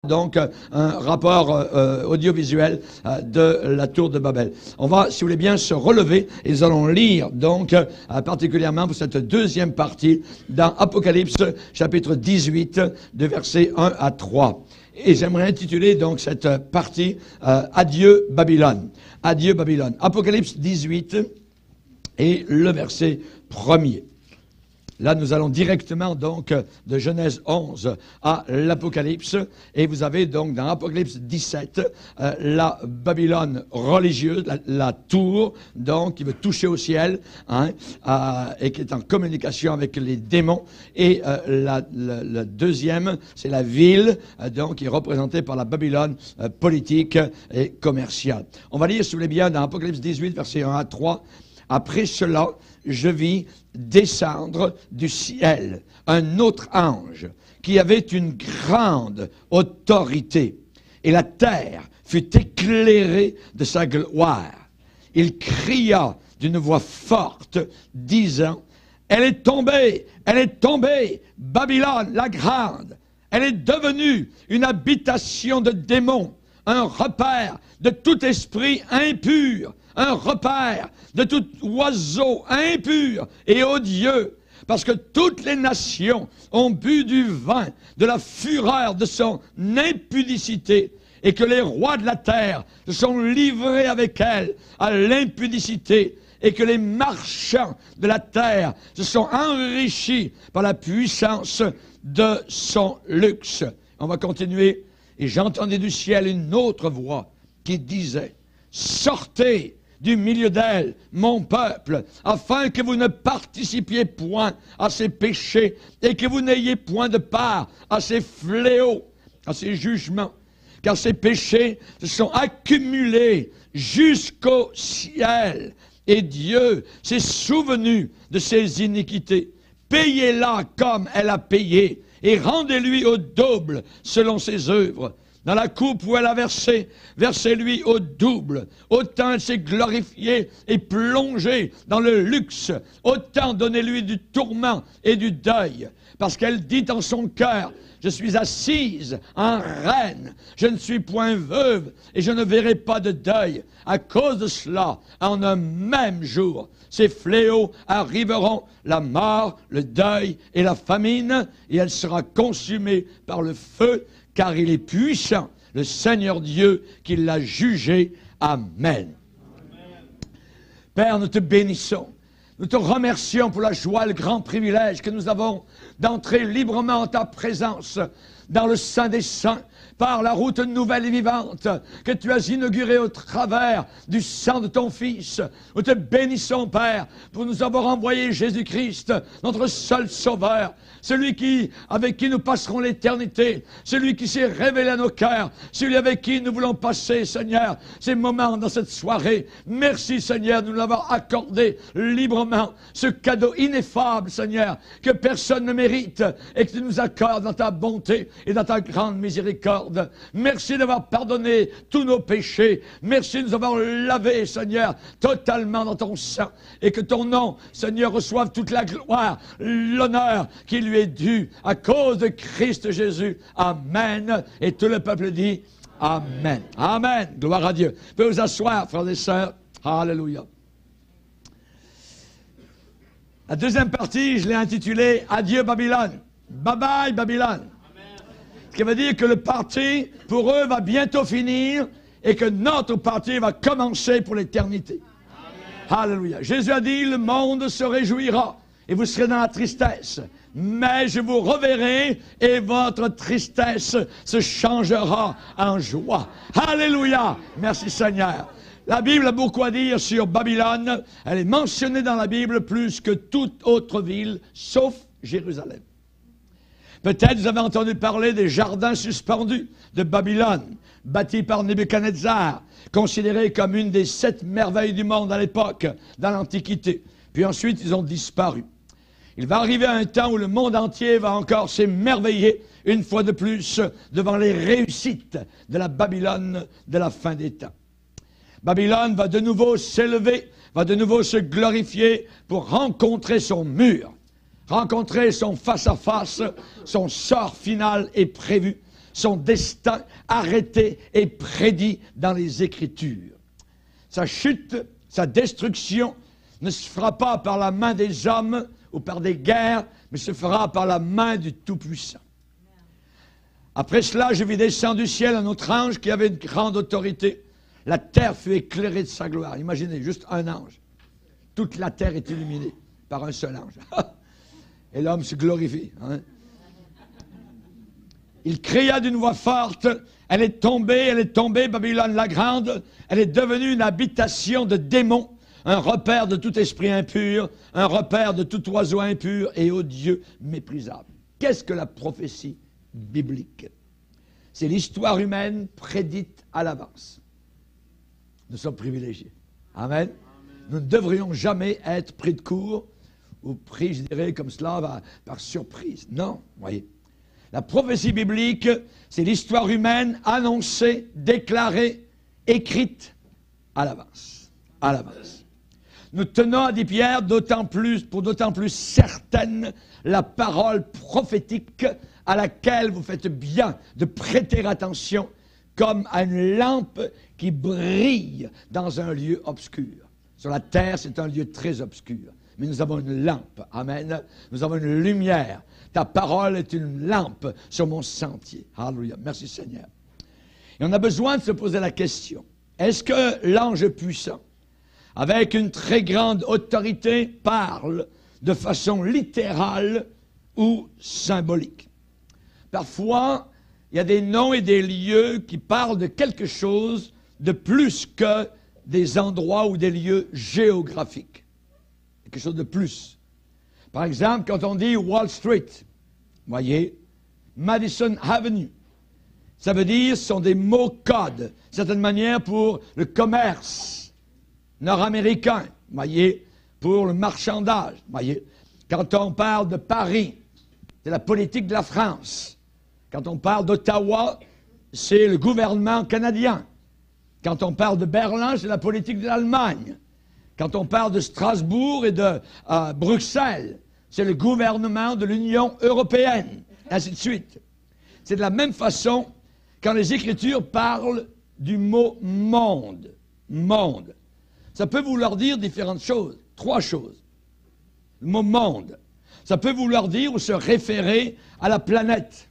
Donc, un rapport audiovisuel de la tour de Babel. On va, si vous voulez bien, se relever et nous allons lire, donc, particulièrement pour cette deuxième partie dans Apocalypse, chapitre 18, de versets 1 à 3. Et j'aimerais intituler, donc, cette partie Adieu Babylone. Adieu Babylone. Apocalypse 18 et le verset 1er. Là, nous allons directement, donc, de Genèse 11 à l'Apocalypse. Et vous avez, donc, dans Apocalypse 17, la Babylone religieuse, la tour, donc, qui veut toucher au ciel, hein, et qui est en communication avec les démons. Et la deuxième, c'est la ville, donc, qui est représentée par la Babylone politique et commerciale. On va lire, si vous voulez bien, dans Apocalypse 18, versets 1 à 3. Après cela, je vis descendre du ciel un autre ange qui avait une grande autorité, et la terre fut éclairée de sa gloire. Il cria d'une voix forte, disant, « Elle est tombée, Babylone la grande. Elle est devenue une habitation de démons, un repère de tout esprit impur, un repère de tout oiseau impur et odieux, parce que toutes les nations ont bu du vin de la fureur de son impudicité, et que les rois de la terre se sont livrés avec elle à l'impudicité, et que les marchands de la terre se sont enrichis par la puissance de son luxe. » On va continuer. « Et j'entendis du ciel une autre voix qui disait, « Sortez du milieu d'elle, mon peuple, afin que vous ne participiez point à ses péchés et que vous n'ayez point de part à ses fléaux, à ses jugements, car ses péchés se sont accumulés jusqu'au ciel, et Dieu s'est souvenu de ses iniquités. Payez-la comme elle a payé, et rendez-lui au double selon ses œuvres. Dans la coupe où elle a versé, versez-lui au double. Autant elle s'est glorifiée et plongée dans le luxe, autant donnez-lui du tourment et du deuil. Parce qu'elle dit en son cœur, je suis assise en reine, je ne suis point veuve et je ne verrai pas de deuil. À cause de cela, en un même jour, ces fléaux arriveront, la mort, le deuil et la famine, et elle sera consumée par le feu, car il est puissant, le Seigneur Dieu, qui l'a jugé. Amen. Père, nous te bénissons. Nous te remercions pour la joie et le grand privilège que nous avons d'entrer librement en ta présence, dans le Saint des Saints, par la route nouvelle et vivante que tu as inaugurée au travers du sang de ton Fils. Nous te bénissons, Père, pour nous avoir envoyé Jésus-Christ, notre seul Sauveur, celui avec qui nous passerons l'éternité, celui qui s'est révélé à nos cœurs, celui avec qui nous voulons passer, Seigneur, ces moments dans cette soirée. Merci, Seigneur, de nous l'avoir accordé librement, ce cadeau ineffable, Seigneur, que personne ne mérite et que tu nous accordes dans ta bonté et dans ta grande miséricorde. Merci d'avoir pardonné tous nos péchés. Merci de nous avoir lavés, Seigneur, totalement dans ton sang, et que ton nom, Seigneur, reçoive toute la gloire, l'honneur qui lui est dû à cause de Christ Jésus. Amen. Et tout le peuple dit Amen. Amen. Gloire à Dieu. Vous pouvez vous asseoir, frères et sœurs. Alléluia. La deuxième partie, je l'ai intitulée Adieu Babylone. Bye bye Babylone. Ce qui veut dire que le parti, pour eux, va bientôt finir et que notre parti va commencer pour l'éternité. Alléluia. Jésus a dit, le monde se réjouira et vous serez dans la tristesse. Mais je vous reverrai et votre tristesse se changera en joie. Alléluia. Merci Seigneur. La Bible a beaucoup à dire sur Babylone. Elle est mentionnée dans la Bible plus que toute autre ville, sauf Jérusalem. Peut-être vous avez entendu parler des jardins suspendus de Babylone, bâtis par Nebuchadnezzar, considérés comme une des 7 merveilles du monde à l'époque, dans l'Antiquité. Puis ensuite, ils ont disparu. Il va arriver un temps où le monde entier va encore s'émerveiller, une fois de plus, devant les réussites de la Babylone de la fin des temps. Babylone va de nouveau s'élever, va de nouveau se glorifier pour rencontrer son mur. Rencontrer son face-à-face, son sort final est prévu. son destin arrêté et prédit dans les Écritures. Sa chute, sa destruction ne se fera pas par la main des hommes ou par des guerres, mais se fera par la main du Tout-Puissant. Après cela, je vis descendre du ciel un autre ange qui avait une grande autorité. La terre fut éclairée de sa gloire. Imaginez, juste un ange. Toute la terre est illuminée par un seul ange. Et l'homme se glorifie. Hein? Il cria d'une voix forte, elle est tombée, Babylone la grande. Elle est devenue une habitation de démons, un repère de tout esprit impur, un repère de tout oiseau impur et odieux méprisable. Qu'est-ce que la prophétie biblique? C'est l'histoire humaine prédite à l'avance. Nous sommes privilégiés. Amen. Nous ne devrions jamais être pris de court ou pris, je dirais, comme cela, par surprise. Non, voyez. La prophétie biblique, c'est l'histoire humaine annoncée, déclarée, écrite à l'avance. À l'avance. Nous tenons, à dit Pierre, pour d'autant plus certaine la parole prophétique à laquelle vous faites bien de prêter attention comme à une lampe qui brille dans un lieu obscur. Sur la terre, c'est un lieu très obscur. Mais nous avons une lampe. Amen. Nous avons une lumière. Ta parole est une lampe sur mon sentier. Alléluia. Merci Seigneur. Et on a besoin de se poser la question. Est-ce que l'ange puissant, avec une très grande autorité, parle de façon littérale ou symbolique? Parfois, il y a des noms et des lieux qui parlent de quelque chose de plus que des endroits ou des lieux géographiques. Quelque chose de plus. Par exemple, quand on dit Wall Street, voyez, Madison Avenue, ça veut dire, ce sont des mots codes, d'une certaine manière, pour le commerce nord-américain, voyez, pour le marchandage, voyez. Quand on parle de Paris, c'est la politique de la France. Quand on parle d'Ottawa, c'est le gouvernement canadien. Quand on parle de Berlin, c'est la politique de l'Allemagne. Quand on parle de Strasbourg et de Bruxelles, c'est le gouvernement de l'Union européenne, ainsi de suite. C'est de la même façon quand les Écritures parlent du mot « monde ». Monde. Ça peut vouloir dire différentes choses, trois choses. Le mot « monde », ça peut vouloir dire ou se référer à la planète.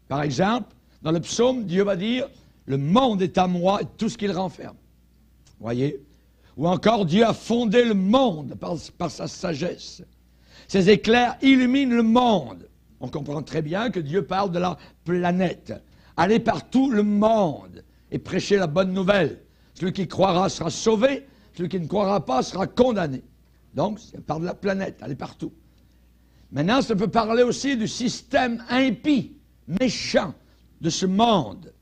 Par exemple, dans le psaume, Dieu va dire « Le monde est à moi et tout ce qu'il renferme ». Voyez? Ou encore, Dieu a fondé le monde par sa sagesse. Ces éclairs illuminent le monde. On comprend très bien que Dieu parle de la planète. Allez par tout le monde et prêchez la bonne nouvelle. Celui qui croira sera sauvé, celui qui ne croira pas sera condamné. Donc, ça parle de la planète, allez partout. Maintenant, ça peut parler aussi du système impie, méchant de ce monde.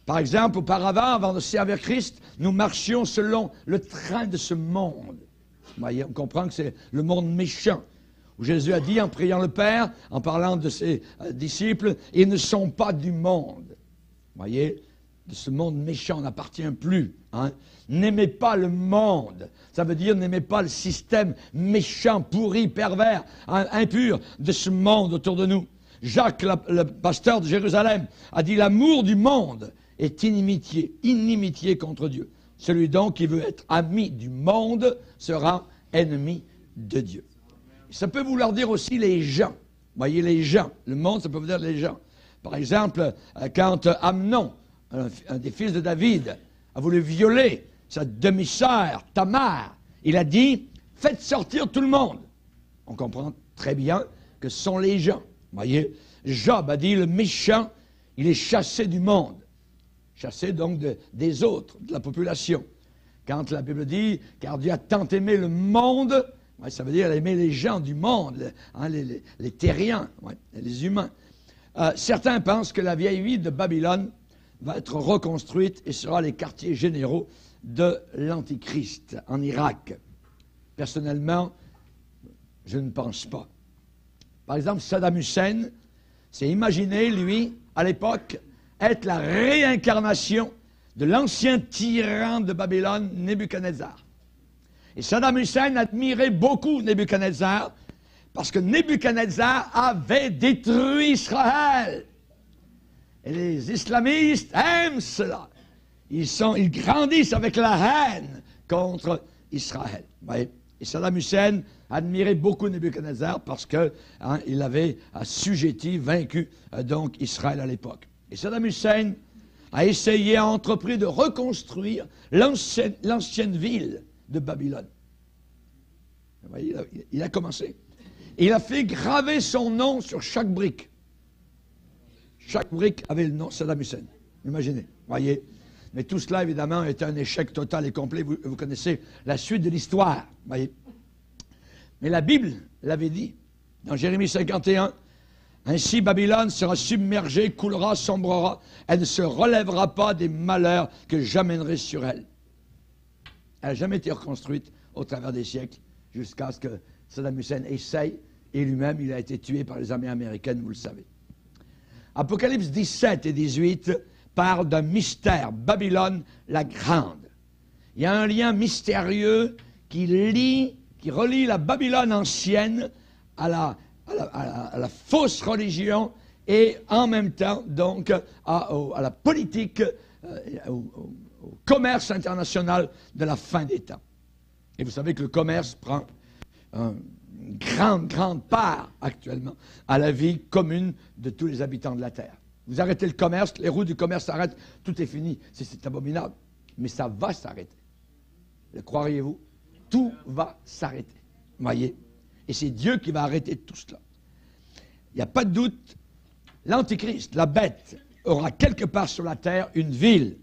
Par exemple, auparavant, avant de servir Christ, nous marchions selon le train de ce monde. Vous voyez, on comprend que c'est le monde méchant. Où Jésus a dit, en priant le Père, en parlant de ses disciples, « Ils ne sont pas du monde. » Vous voyez, de ce monde méchant, on n'appartient plus. Hein? N'aimez pas le monde. Ça veut dire, n'aimez pas le système méchant, pourri, pervers, impur de ce monde autour de nous. Jacques, le pasteur de Jérusalem, a dit, « L'amour du monde est inimitié contre Dieu. Celui donc qui veut être ami du monde sera ennemi de Dieu. » Ça peut vouloir dire aussi les gens. Vous voyez, les gens. Le monde, ça peut vous dire les gens. Par exemple, quand Amnon, un des fils de David, a voulu violer sa demi-sœur, Tamar, il a dit, faites sortir tout le monde. On comprend très bien que ce sont les gens. Vous voyez, Job a dit, le méchant, il est chassé du monde. Chassé donc des autres, de la population. Quand la Bible dit, car Dieu a tant aimé le monde, ouais, ça veut dire aimer les gens du monde, hein, les terriens, ouais, les humains. Certains pensent que la vieille ville de Babylone va être reconstruite et sera les quartiers généraux de l'Antichrist en Irak. Personnellement, je ne pense pas. Par exemple, Saddam Hussein s'est imaginé, lui, à l'époque, être la réincarnation de l'ancien tyran de Babylone, Nebuchadnezzar. Et Saddam Hussein admirait beaucoup Et les islamistes aiment cela. Ils grandissent avec la haine contre Israël. Vous voyez? Et Saddam Hussein admirait beaucoup Nebuchadnezzar parce que il avait assujetti, vaincu donc Israël à l'époque. Et Saddam Hussein a entrepris de reconstruire l'ancienne ville de Babylone. Vous voyez, il a commencé. Et il a fait graver son nom sur chaque brique. Chaque brique avait le nom Saddam Hussein. Imaginez, voyez. Mais tout cela, évidemment, est un échec total et complet. Vous connaissez la suite de l'histoire, voyez. Mais la Bible l'avait dit, dans Jérémie 51, « Ainsi Babylone sera submergée, coulera, sombrera, elle ne se relèvera pas des malheurs que j'amènerai sur elle. » Elle n'a jamais été reconstruite au travers des siècles, jusqu'à ce que Saddam Hussein essaye, et lui-même, il a été tué par les armées américaines, vous le savez. Apocalypse 17 et 18 parlent d'un mystère, Babylone la Grande. Il y a un lien mystérieux qui relie la Babylone ancienne à la fausse religion et en même temps, donc, à la politique, au commerce international de la fin des temps. Et vous savez que le commerce prend une grande part actuellement à la vie commune de tous les habitants de la terre. Vous arrêtez le commerce, les roues du commerce s'arrêtent, tout est fini. C'est abominable. Mais ça va s'arrêter. Le croiriez-vous? Tout va s'arrêter. Voyez? Et c'est Dieu qui va arrêter tout cela. Il n'y a pas de doute, l'Antichrist, la bête, aura quelque part sur la terre une ville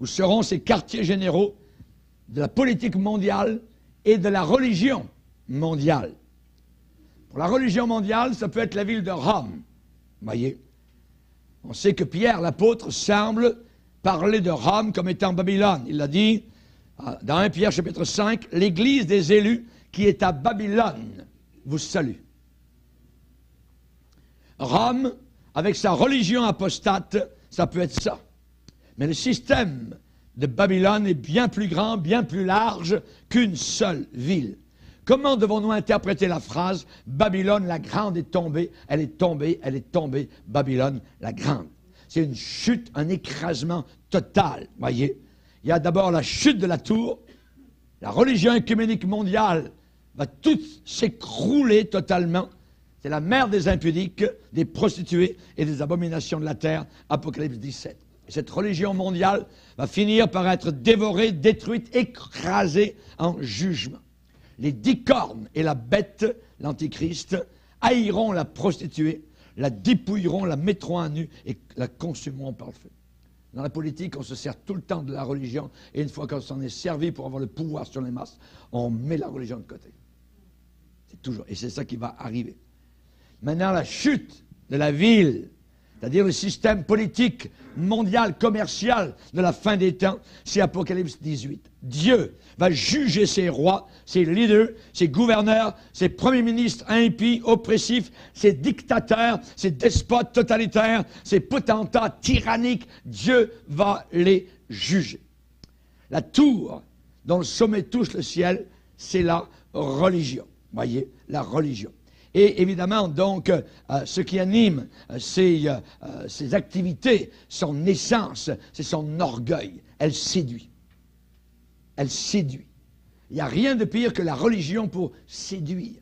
où seront ses quartiers généraux de la politique mondiale et de la religion mondiale. Pour la religion mondiale, ça peut être la ville de Rome. Voyez? On sait que Pierre, l'apôtre, semble parler de Rome comme étant Babylone. Il l'a dit dans 1 Pierre chapitre 5, « L'église des élus qui est à Babylone vous salue. » Rome, avec sa religion apostate, ça peut être ça. Mais le système de Babylone est bien plus grand, bien plus large qu'une seule ville. Comment devons-nous interpréter la phrase « Babylone la grande est tombée, elle est tombée, Babylone la grande ». C'est une chute, un écrasement total, voyez. Il y a d'abord la chute de la tour, la religion œcuménique mondiale va tout s'écrouler totalement. C'est la mère des impudiques, des prostituées et des abominations de la terre, Apocalypse 17. Et cette religion mondiale va finir par être dévorée, détruite, écrasée en jugement. Les 10 cornes et la bête, l'Antichrist, haïront la prostituée, la dépouilleront, la mettront à nu et la consumeront par le feu. Dans la politique, on se sert tout le temps de la religion et une fois qu'on s'en est servi pour avoir le pouvoir sur les masses, on met la religion de côté. C'est toujours, et c'est ça qui va arriver. Maintenant, la chute de la ville, c'est-à-dire le système politique mondial, commercial de la fin des temps, c'est Apocalypse 18. Dieu va juger ses rois, ses leaders, ses gouverneurs, ses premiers ministres impies, oppressifs, ses dictateurs, ses despotes totalitaires, ses potentats tyranniques. Dieu va les juger. La tour dont le sommet touche le ciel, c'est la religion. Voyez, la religion. Et évidemment, donc, ce qui anime ses activités, son essence, c'est son orgueil. Elle séduit. Elle séduit. Il n'y a rien de pire que la religion pour séduire.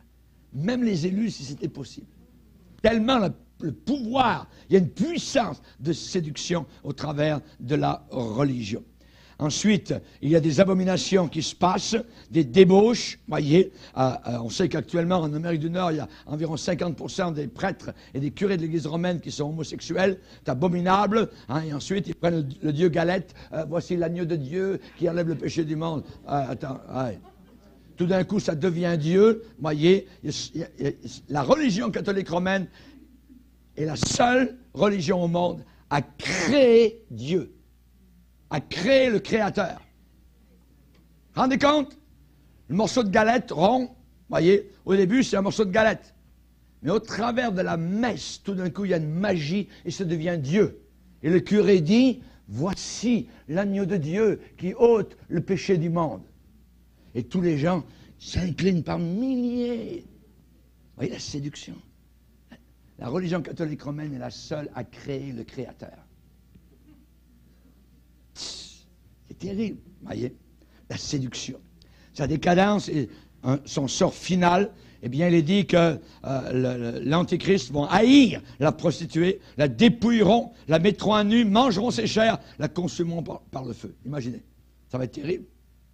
Même les élus, si c'était possible. Tellement le pouvoir, il y a une puissance de séduction au travers de la religion. Ensuite, il y a des abominations qui se passent, des débauches, voyez. On sait qu'actuellement, en Amérique du Nord, il y a environ 50% des prêtres et des curés de l'Église romaine qui sont homosexuels. C'est abominable. Hein, et ensuite, ils prennent le dieu Galette. Voici l'agneau de Dieu qui enlève le péché du monde. Tout d'un coup, ça devient Dieu. Voyez, la religion catholique romaine est la seule religion au monde à créer Dieu, à créer le Créateur. Rendez compte? Le morceau de galette rond, voyez, au début, c'est un morceau de galette. Mais au travers de la messe, tout d'un coup, il y a une magie et ça devient Dieu. Et le curé dit, voici l'agneau de Dieu qui ôte le péché du monde. Et tous les gens s'inclinent par milliers. Vous voyez la séduction? La religion catholique romaine est la seule à créer le Créateur. terrible, voyez, la séduction. Sa décadence et son sort final, eh bien, il est dit que l'Antichrist vont haïr la prostituée, la dépouilleront, la mettront à nu, mangeront ses chairs, la consumeront par le feu. Imaginez, ça va être terrible.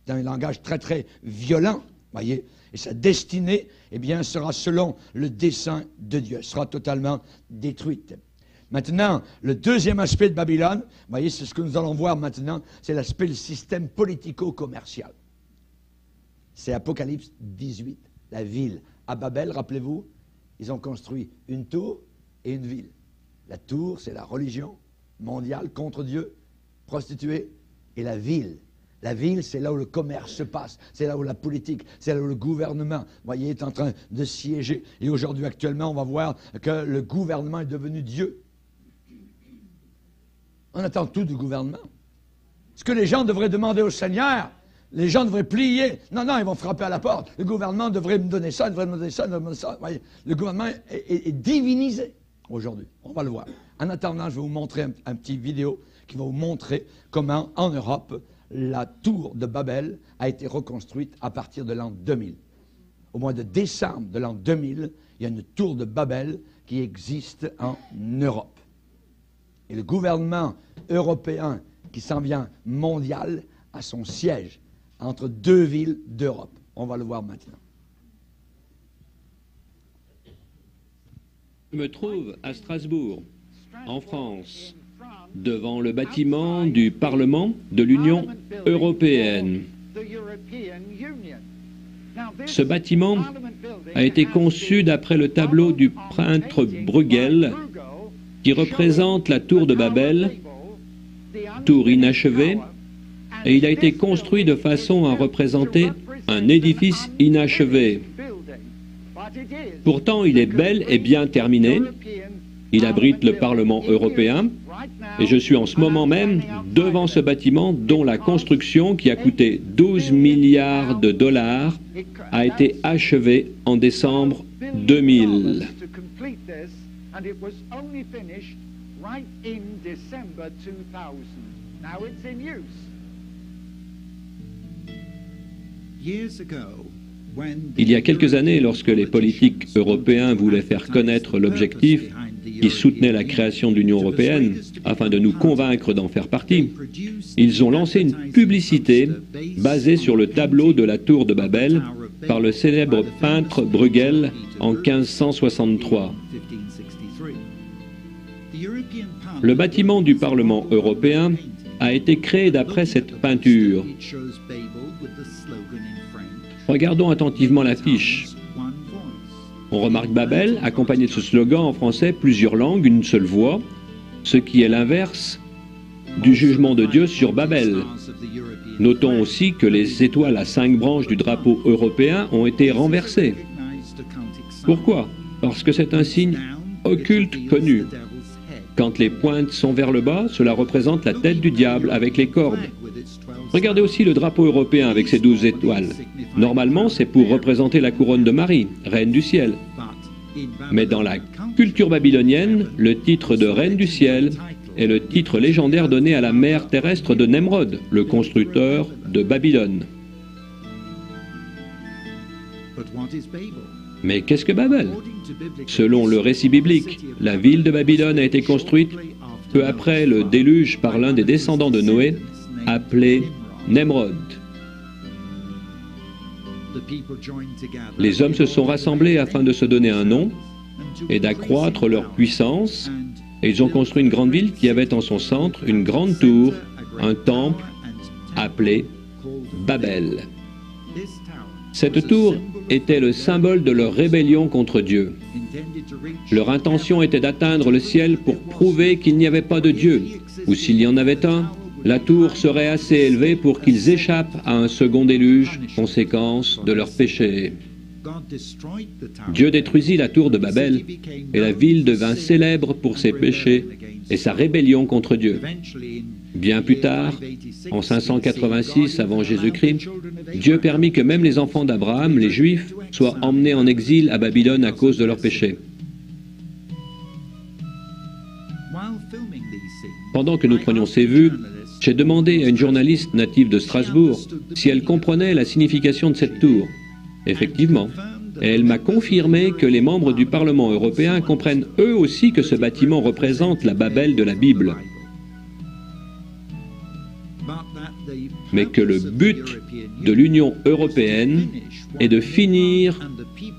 C'est un langage très, très violent, voyez. Et sa destinée, eh bien, sera selon le dessein de Dieu, sera totalement détruite. Maintenant, le deuxième aspect de Babylone, vous voyez, c'est ce que nous allons voir maintenant, c'est l'aspect du système politico-commercial. C'est Apocalypse 18, la ville. À Babel, rappelez-vous, ils ont construit une tour et une ville. La tour, c'est la religion mondiale contre Dieu, prostituée, et la ville. La ville, c'est là où le commerce se passe, c'est là où la politique, c'est là où le gouvernement, vous voyez, est en train de siéger. Et aujourd'hui, actuellement, on va voir que le gouvernement est devenu Dieu. On attend tout du gouvernement. Ce que les gens devraient demander au Seigneur, les gens devraient plier. Non, non, ils vont frapper à la porte. Le gouvernement devrait me donner ça, devrait me donner ça, devrait me donner ça. Vous voyez, le gouvernement est divinisé aujourd'hui. On va le voir. En attendant, je vais vous montrer un petit vidéo qui va vous montrer comment, en Europe, la tour de Babel a été reconstruite à partir de l'an 2000. Au mois de décembre de l'an 2000, il y a une tour de Babel qui existe en Europe. Et le gouvernement européen qui s'en vient mondial a son siège entre deux villes d'Europe. On va le voir maintenant. Je me trouve à Strasbourg, en France, devant le bâtiment du Parlement de l'Union européenne. Ce bâtiment a été conçu d'après le tableau du peintre Bruegel qui représente la tour de Babel, tour inachevée, et il a été construit de façon à représenter un édifice inachevé. Pourtant, il est bel et bien terminé. Il abrite le Parlement européen et je suis en ce moment même devant ce bâtiment dont la construction, qui a coûté 12 milliards de dollars, a été achevée en décembre 2000. Il y a quelques années, lorsque les politiques européens voulaient faire connaître l'objectif qui soutenait la création de l'Union européenne, afin de nous convaincre d'en faire partie, ils ont lancé une publicité basée sur le tableau de la tour de Babel par le célèbre peintre Bruegel en 1563. Le bâtiment du Parlement européen a été créé d'après cette peinture. Regardons attentivement l'affiche. On remarque Babel, accompagné de ce slogan en français, plusieurs langues, une seule voix, ce qui est l'inverse du jugement de Dieu sur Babel. Notons aussi que les étoiles à 5 branches du drapeau européen ont été renversées. Pourquoi? Parce que c'est un signe occulte connu. Quand les pointes sont vers le bas, cela représente la tête du diable avec les cordes. Regardez aussi le drapeau européen avec ses 12 étoiles. Normalement, c'est pour représenter la couronne de Marie, reine du ciel. Mais dans la culture babylonienne, le titre de reine du ciel est le titre légendaire donné à la mère terrestre de Nemrod, le constructeur de Babylone. Mais qu'est-ce que Babel? Selon le récit biblique, la ville de Babylone a été construite peu après le déluge par l'un des descendants de Noé, appelé Nemrod. Les hommes se sont rassemblés afin de se donner un nom et d'accroître leur puissance, et ils ont construit une grande ville qui avait en son centre une grande tour, un temple appelé Babel. Cette tour était le symbole de leur rébellion contre Dieu. Leur intention était d'atteindre le ciel pour prouver qu'il n'y avait pas de Dieu, ou s'il y en avait un, la tour serait assez élevée pour qu'ils échappent à un second déluge, conséquence de leur péché. Dieu détruisit la tour de Babel, et la ville devint célèbre pour ses péchés et sa rébellion contre Dieu. Bien plus tard, en 586 avant Jésus-Christ, Dieu permit que même les enfants d'Abraham, les Juifs, soient emmenés en exil à Babylone à cause de leurs péchés. Pendant que nous prenions ces vues, J'ai demandé à une journaliste native de Strasbourg si elle comprenait la signification de cette tour. Effectivement, elle m'a confirmé que les membres du Parlement européen comprennent eux aussi que ce bâtiment représente la Babel de la Bible. Mais que le but de l'Union européenne est de finir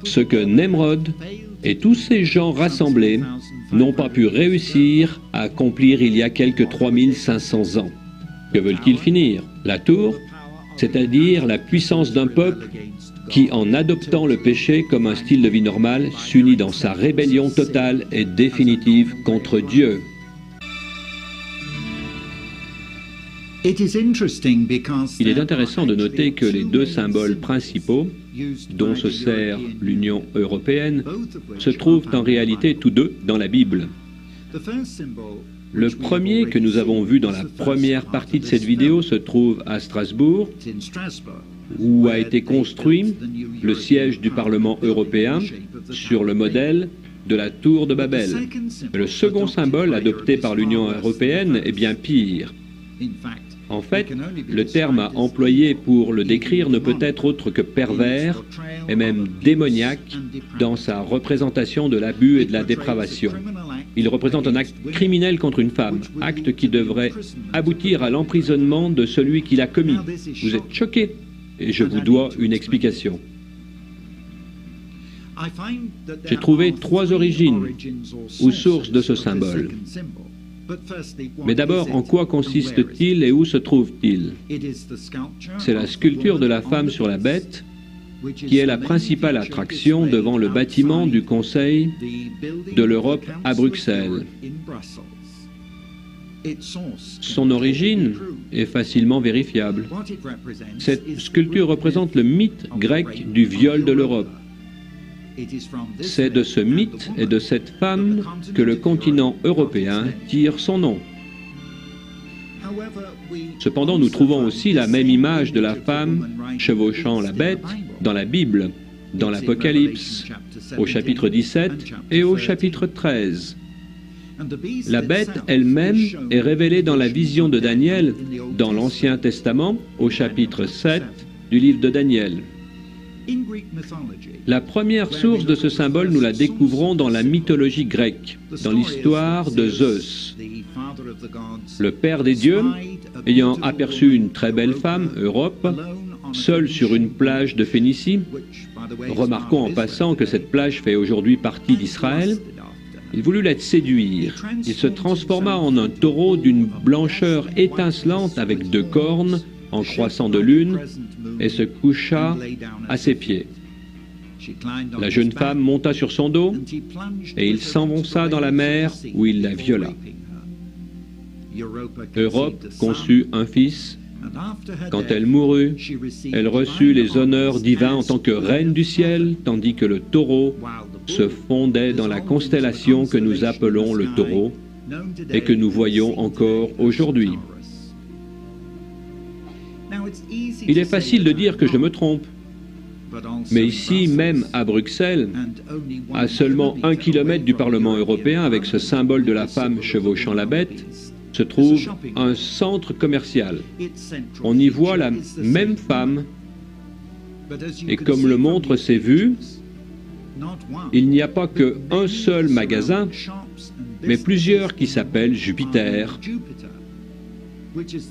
ce que Nemrod et tous ces gens rassemblés n'ont pas pu réussir à accomplir il y a quelques 3500 ans. Que veulent-ils finir? La tour, c'est-à-dire la puissance d'un peuple qui, en adoptant le péché comme un style de vie normal, s'unit dans sa rébellion totale et définitive contre Dieu. Il est intéressant de noter que les deux symboles principaux dont se sert l'Union européenne se trouvent en réalité tous deux dans la Bible. Le premier que nous avons vu dans la première partie de cette vidéo se trouve à Strasbourg, où a été construit le siège du Parlement européen sur le modèle de la tour de Babel. Le second symbole adopté par l'Union européenne est bien pire. En fait, le terme employé pour le décrire ne peut être autre que pervers et même démoniaque dans sa représentation de l'abus et de la dépravation. Il représente un acte criminel contre une femme, acte qui devrait aboutir à l'emprisonnement de celui qui l'a commis. Vous êtes choqués et je vous dois une explication. J'ai trouvé trois origines ou sources de ce symbole. Mais d'abord, en quoi consiste-t-il et où se trouve-t-il? C'est la sculpture de la femme sur la bête qui est la principale attraction devant le bâtiment du Conseil de l'Europe à Bruxelles. Son origine est facilement vérifiable. Cette sculpture représente le mythe grec du viol de l'Europe. C'est de ce mythe et de cette femme que le continent européen tire son nom. Cependant, nous trouvons aussi la même image de la femme chevauchant la bête dans la Bible, dans l'Apocalypse, au chapitre 17 et au chapitre 13. La bête elle-même est révélée dans la vision de Daniel, dans l'Ancien Testament, au chapitre 7 du livre de Daniel. La première source de ce symbole, nous la découvrons dans la mythologie grecque, dans l'histoire de Zeus. Le père des dieux, ayant aperçu une très belle femme, Europe, seule sur une plage de Phénicie, remarquons en passant que cette plage fait aujourd'hui partie d'Israël, il voulut la séduire. Il se transforma en un taureau d'une blancheur étincelante avec 2 cornes, en croissant de lune, et se coucha à ses pieds. La jeune femme monta sur son dos, et il s'enfonça dans la mer où il la viola. Europe conçut un fils. Quand elle mourut, elle reçut les honneurs divins en tant que reine du ciel, tandis que le taureau se fondait dans la constellation que nous appelons le taureau et que nous voyons encore aujourd'hui. Il est facile de dire que je me trompe, mais ici, même à Bruxelles, à seulement 1 kilomètre du Parlement européen, avec ce symbole de la femme chevauchant la bête, se trouve un centre commercial. On y voit la même femme, et comme le montrent ces vues, il n'y a pas qu'un seul magasin, mais plusieurs qui s'appellent Jupiter,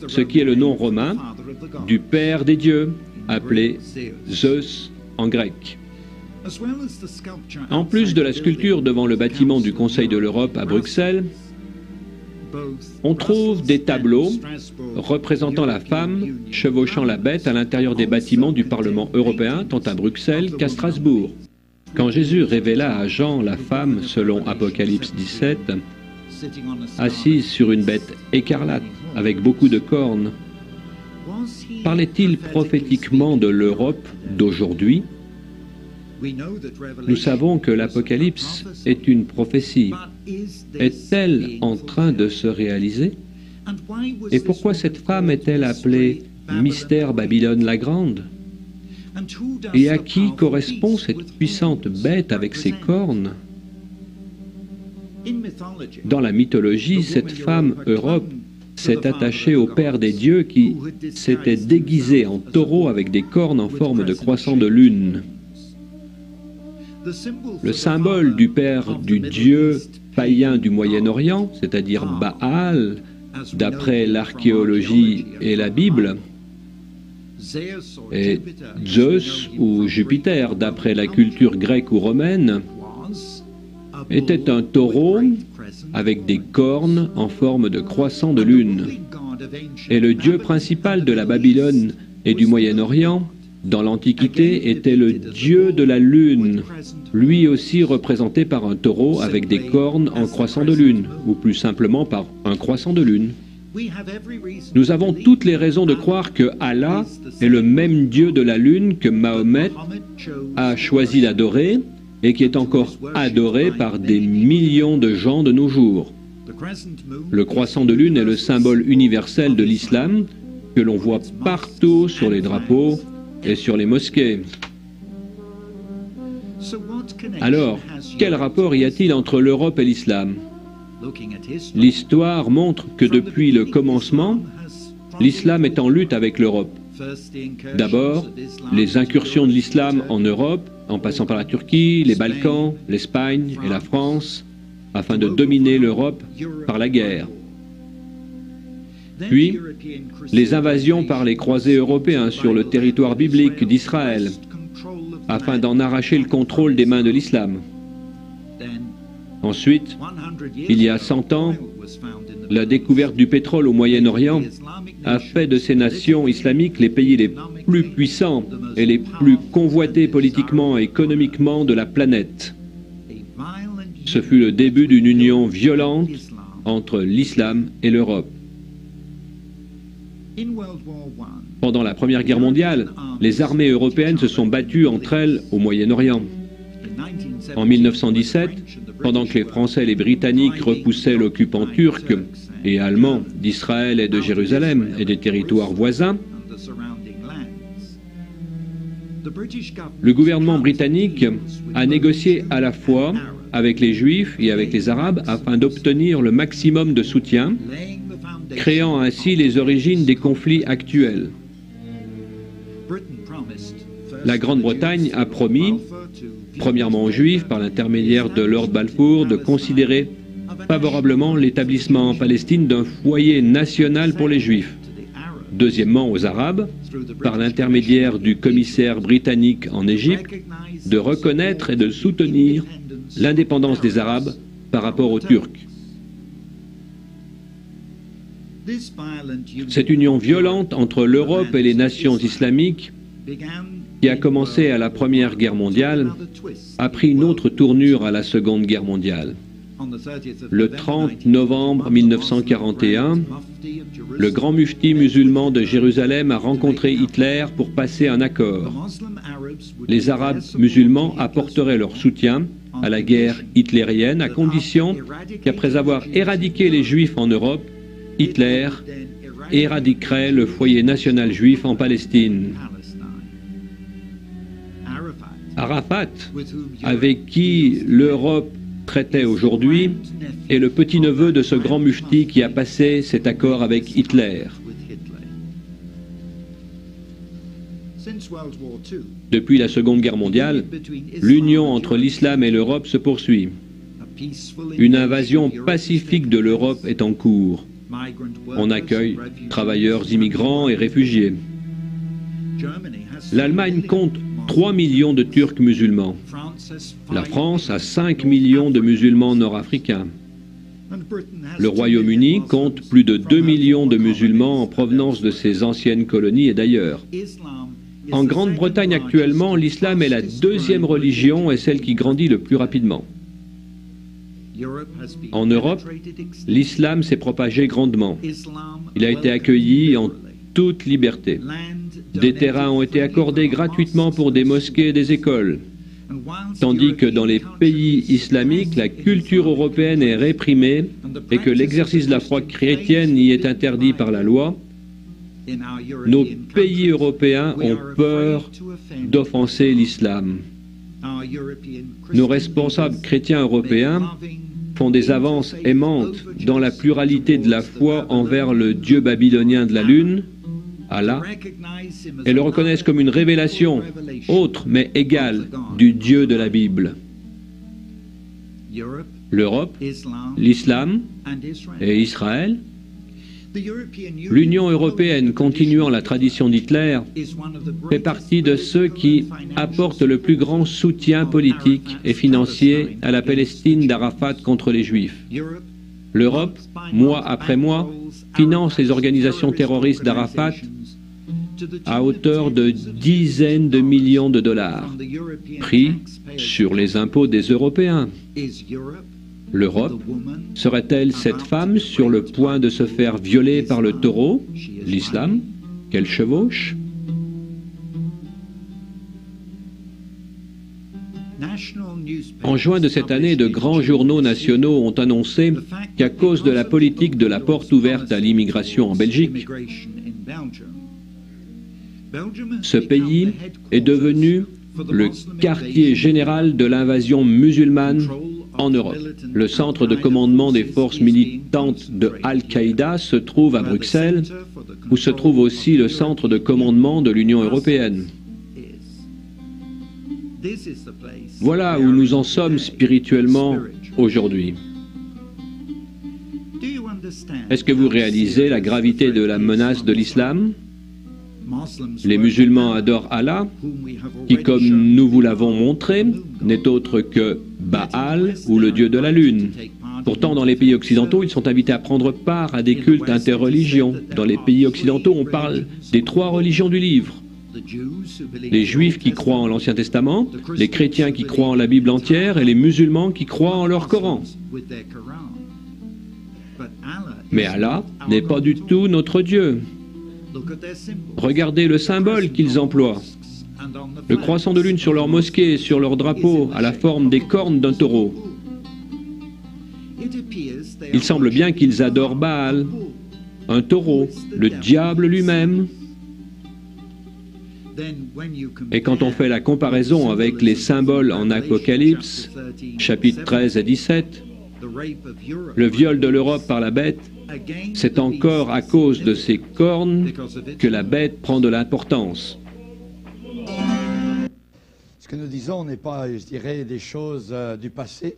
ce qui est le nom romain du père des dieux, appelé Zeus en grec. En plus de la sculpture devant le bâtiment du Conseil de l'Europe à Bruxelles, on trouve des tableaux représentant la femme chevauchant la bête à l'intérieur des bâtiments du Parlement européen, tant à Bruxelles qu'à Strasbourg. Quand Jésus révéla à Jean la femme, selon Apocalypse 17, assise sur une bête écarlate avec beaucoup de cornes, parlait-il prophétiquement de l'Europe d'aujourd'hui? Nous savons que l'Apocalypse est une prophétie. Est-elle en train de se réaliser? Et pourquoi cette femme est-elle appelée Mystère Babylone la Grande? Et à qui correspond cette puissante bête avec ses cornes? Dans la mythologie, cette femme, Europe, s'est attaché au Père des dieux qui s'était déguisé en taureau avec des cornes en forme de croissant de lune. Le symbole du Père du Dieu païen du Moyen-Orient, c'est-à-dire Baal, d'après l'archéologie et la Bible, et Zeus ou Jupiter, d'après la culture grecque ou romaine, était un taureau avec des cornes en forme de croissant de lune. Et le dieu principal de la Babylone et du Moyen-Orient, dans l'Antiquité, était le dieu de la lune, lui aussi représenté par un taureau avec des cornes en croissant de lune, ou plus simplement par un croissant de lune. Nous avons toutes les raisons de croire que Allah est le même Dieu de la lune que Mahomet a choisi d'adorer et qui est encore adoré par des millions de gens de nos jours. Le croissant de lune est le symbole universel de l'islam que l'on voit partout sur les drapeaux et sur les mosquées. Alors, quel rapport y a-t-il entre l'Europe et l'islam ? L'histoire montre que depuis le commencement, l'islam est en lutte avec l'Europe. D'abord, les incursions de l'islam en Europe, en passant par la Turquie, les Balkans, l'Espagne et la France, afin de dominer l'Europe par la guerre. Puis, les invasions par les croisés européens sur le territoire biblique d'Israël, afin d'en arracher le contrôle des mains de l'islam. Ensuite, il y a 100 ans, la découverte du pétrole au Moyen-Orient a fait de ces nations islamiques les pays les plus puissants et les plus convoités politiquement et économiquement de la planète. Ce fut le début d'une union violente entre l'islam et l'Europe. Pendant la Première Guerre mondiale, les armées européennes se sont battues entre elles au Moyen-Orient. En 1917, pendant que les Français et les Britanniques repoussaient l'occupant turc et allemand d'Israël et de Jérusalem et des territoires voisins, le gouvernement britannique a négocié à la fois avec les Juifs et avec les Arabes afin d'obtenir le maximum de soutien, créant ainsi les origines des conflits actuels. La Grande-Bretagne a promis, premièrement aux Juifs, par l'intermédiaire de Lord Balfour, de considérer favorablement l'établissement en Palestine d'un foyer national pour les Juifs. Deuxièmement aux Arabes, par l'intermédiaire du commissaire britannique en Égypte, de reconnaître et de soutenir l'indépendance des Arabes par rapport aux Turcs. Cette union violente entre l'Europe et les nations islamiques, qui a commencé à la Première Guerre mondiale, a pris une autre tournure à la Seconde Guerre mondiale. Le 30 novembre 1941, le grand mufti musulman de Jérusalem a rencontré Hitler pour passer un accord. Les Arabes musulmans apporteraient leur soutien à la guerre hitlérienne à condition qu'après avoir éradiqué les Juifs en Europe, Hitler éradiquerait le foyer national juif en Palestine. Arafat, avec qui l'Europe traitait aujourd'hui, est le petit-neveu de ce grand mufti qui a passé cet accord avec Hitler. Depuis la Seconde Guerre mondiale, l'union entre l'islam et l'Europe se poursuit. Une invasion pacifique de l'Europe est en cours. On accueille travailleurs immigrants et réfugiés. L'Allemagne compte 3 millions de Turcs musulmans. La France a 5 millions de musulmans nord-africains. Le Royaume-Uni compte plus de 2 millions de musulmans en provenance de ses anciennes colonies et d'ailleurs. En Grande-Bretagne actuellement, l'islam est la deuxième religion et celle qui grandit le plus rapidement. En Europe, l'islam s'est propagé grandement. Il a été accueilli en toute liberté. Des terrains ont été accordés gratuitement pour des mosquées et des écoles. Tandis que dans les pays islamiques, la culture européenne est réprimée et que l'exercice de la foi chrétienne y est interdit par la loi, nos pays européens ont peur d'offenser l'islam. Nos responsables chrétiens européens font des avances aimantes dans la pluralité de la foi envers le dieu babylonien de la lune, Allah, et le reconnaissent comme une révélation autre mais égale du Dieu de la Bible. L'Europe, l'Islam et Israël. L'Union européenne, continuant la tradition d'Hitler, fait partie de ceux qui apportent le plus grand soutien politique et financier à la Palestine d'Arafat contre les Juifs. L'Europe, mois après mois, finance les organisations terroristes d'Arafat à hauteur de dizaines de millions de dollars, pris sur les impôts des Européens. L'Europe serait-elle cette femme sur le point de se faire violer par le taureau, l'islam, qu'elle chevauche? En juin de cette année, de grands journaux nationaux ont annoncé qu'à cause de la politique de la porte ouverte à l'immigration en Belgique, ce pays est devenu le quartier général de l'invasion musulmane en Europe. Le centre de commandement des forces militantes de Al-Qaïda se trouve à Bruxelles, où se trouve aussi le centre de commandement de l'Union européenne. Voilà où nous en sommes spirituellement aujourd'hui. Est-ce que vous réalisez la gravité de la menace de l'islam? Les musulmans adorent Allah, qui, comme nous vous l'avons montré, n'est autre que Baal ou le dieu de la lune. Pourtant, dans les pays occidentaux, ils sont invités à prendre part à des cultes interreligions. Dans les pays occidentaux, on parle des 3 religions du livre. Les Juifs qui croient en l'Ancien Testament, les chrétiens qui croient en la Bible entière et les musulmans qui croient en leur Coran. Mais Allah n'est pas du tout notre Dieu. Regardez le symbole qu'ils emploient. Le croissant de lune sur leur mosquée, sur leur drapeau, à la forme des cornes d'un taureau. Il semble bien qu'ils adorent Baal, un taureau, le diable lui-même. Et quand on fait la comparaison avec les symboles en Apocalypse, chapitres 13 et 17, le viol de l'Europe par la bête, c'est encore à cause de ces cornes que la bête prend de l'importance. Ce que nous disons n'est pas, je dirais, des choses du passé.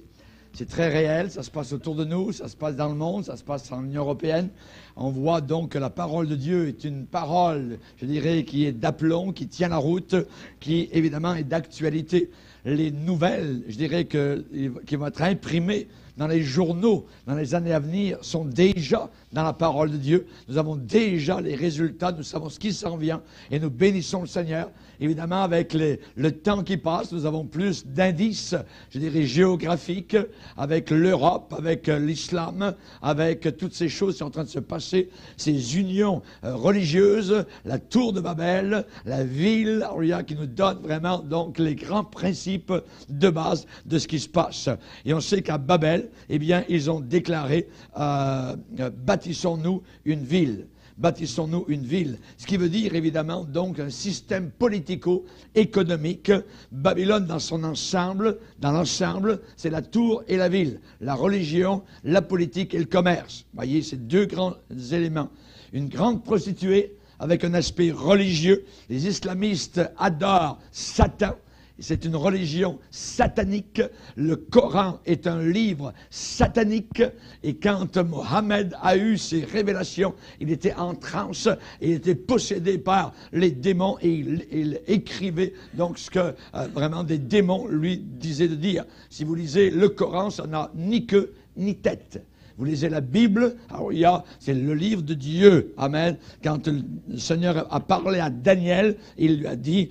C'est très réel, ça se passe autour de nous, ça se passe dans le monde, ça se passe en Union européenne. On voit donc que la parole de Dieu est une parole, je dirais, qui est d'aplomb, qui tient la route, qui évidemment est d'actualité. Les nouvelles, je dirais, qui vont être imprimées dans les journaux, dans les années à venir, sont déjà dans la parole de Dieu. Nous avons déjà les résultats, nous savons ce qui s'en vient et nous bénissons le Seigneur. Évidemment, avec le temps qui passe, nous avons plus d'indices, je dirais, géographiques, avec l'Europe, avec l'islam, avec toutes ces choses qui sont en train de se passer, ces unions religieuses, la tour de Babel, la ville, qui nous donne vraiment donc les grands principes de base de ce qui se passe. Et on sait qu'à Babel, eh bien, ils ont déclaré bâtissons-nous une ville. Bâtissons-nous une ville. Ce qui veut dire, évidemment, donc, un système politico-économique. Babylone, dans son ensemble, dans l'ensemble, c'est la tour et la ville. La religion, la politique et le commerce. Vous voyez, ces 2 grands éléments. Une grande prostituée avec un aspect religieux. Les islamistes adorent Satan. C'est une religion satanique. Le Coran est un livre satanique. Et quand Mohammed a eu ses révélations, il était en transe et il était possédé par les démons et il écrivait donc ce que vraiment des démons lui disaient de dire. Si vous lisez le Coran, ça n'a ni queue ni tête. Vous lisez la Bible, alors c'est le livre de Dieu. Amen. Quand le Seigneur a parlé à Daniel, il lui a dit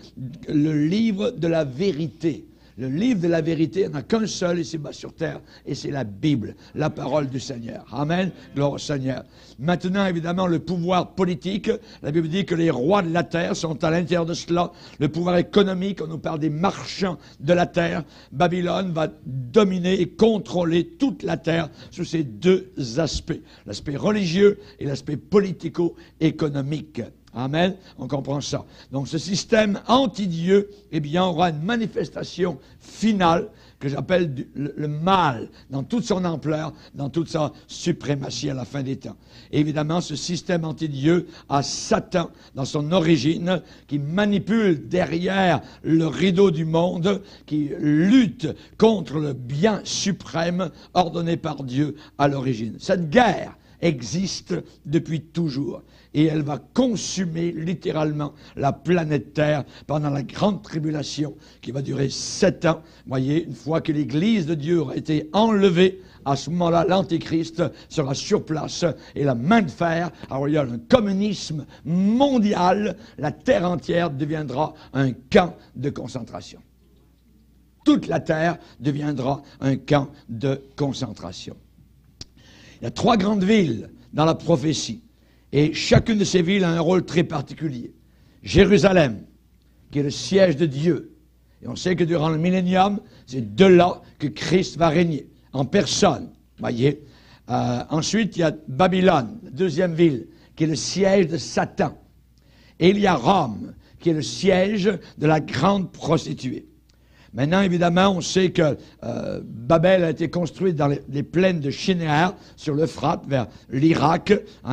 le livre de la vérité. Le livre de la vérité, il n'y en a qu'un seul ici-bas sur terre, et c'est la Bible, la parole du Seigneur. Amen. Gloire au Seigneur. Maintenant, évidemment, le pouvoir politique. La Bible dit que les rois de la terre sont à l'intérieur de cela. Le pouvoir économique, on nous parle des marchands de la terre. Babylone va dominer et contrôler toute la terre sous ces 2 aspects. L'aspect religieux et l'aspect politico-économique. Amen. On comprend ça. Donc, ce système anti-Dieu, eh bien, aura une manifestation finale que j'appelle le mal dans toute son ampleur, dans toute sa suprématie à la fin des temps. Et évidemment, ce système anti-Dieu a Satan dans son origine qui manipule derrière le rideau du monde, qui lutte contre le bien suprême ordonné par Dieu à l'origine. Cette guerre existe depuis toujours. Et elle va consumer littéralement la planète Terre pendant la grande tribulation qui va durer 7 ans. Voyez, une fois que l'Église de Dieu aura été enlevée, à ce moment-là, l'Antéchrist sera sur place et la main de fer. Alors il y a un communisme mondial. La Terre entière deviendra un camp de concentration. Toute la Terre deviendra un camp de concentration. Il y a 3 grandes villes dans la prophétie. Et chacune de ces villes a un rôle très particulier. Jérusalem, qui est le siège de Dieu. Et on sait que durant le millénium, c'est de là que Christ va régner, en personne. Voyez. Ensuite, il y a Babylone, la deuxième ville, qui est le siège de Satan. Et il y a Rome, qui est le siège de la grande prostituée. Maintenant, évidemment, on sait que Babel a été construite dans les plaines de Shinéar, sur l'Euphrate, vers l'Irak,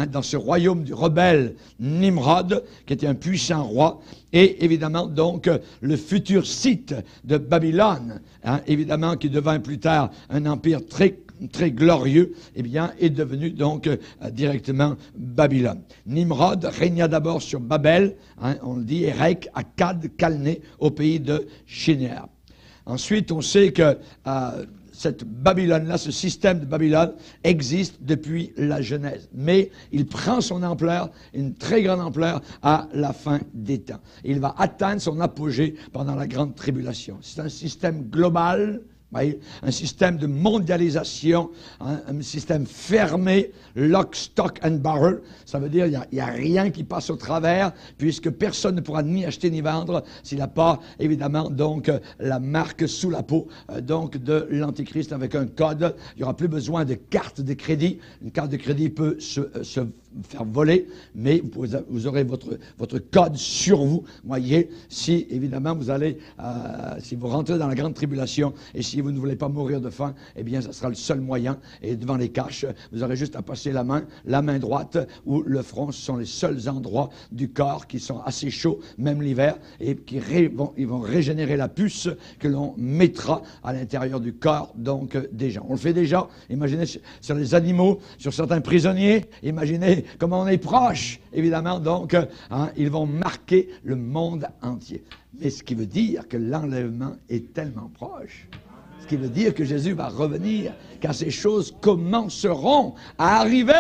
dans ce royaume du rebelle Nimrod, qui était un puissant roi. Et évidemment, donc, le futur site de Babylone, évidemment, qui devint plus tard un empire très glorieux, eh bien, est devenu donc directement Babylone. Nimrod régna d'abord sur Babel, on le dit, Érec, Akkad, Calné, au pays de Shinéar. Ensuite, on sait que cette Babylone-là, ce système de Babylone, existe depuis la Genèse. Mais il prend son ampleur, une très grande ampleur, à la fin des temps. Il va atteindre son apogée pendant la grande tribulation. C'est un système global, voyez, un système de mondialisation, un système fermé, lock, stock and barrel. Ça veut dire qu'il n'y a rien qui passe au travers, puisque personne ne pourra ni acheter ni vendre s'il n'a pas, évidemment, donc, la marque sous la peau donc, de l'Antéchrist avec un code. Il n'y aura plus besoin de carte de crédit. Une carte de crédit peut se faire voler, mais vous aurez votre code sur vous, voyez, si, évidemment, vous allez, si vous rentrez dans la grande tribulation et si vous ne voulez pas mourir de faim, eh bien, ça sera le seul moyen. Et devant les caches, vous aurez juste à passer la main droite ou le front. Ce sont les seuls endroits du corps qui sont assez chauds, même l'hiver, et ils vont régénérer la puce que l'on mettra à l'intérieur du corps, donc, des gens. On le fait déjà. Imaginez sur les animaux, sur certains prisonniers. Imaginez comment on est proche, évidemment. Donc, ils vont marquer le monde entier. Mais ce qui veut dire que l'enlèvement est tellement proche. Ce qui veut dire que Jésus va revenir, car ces choses commenceront à arriver.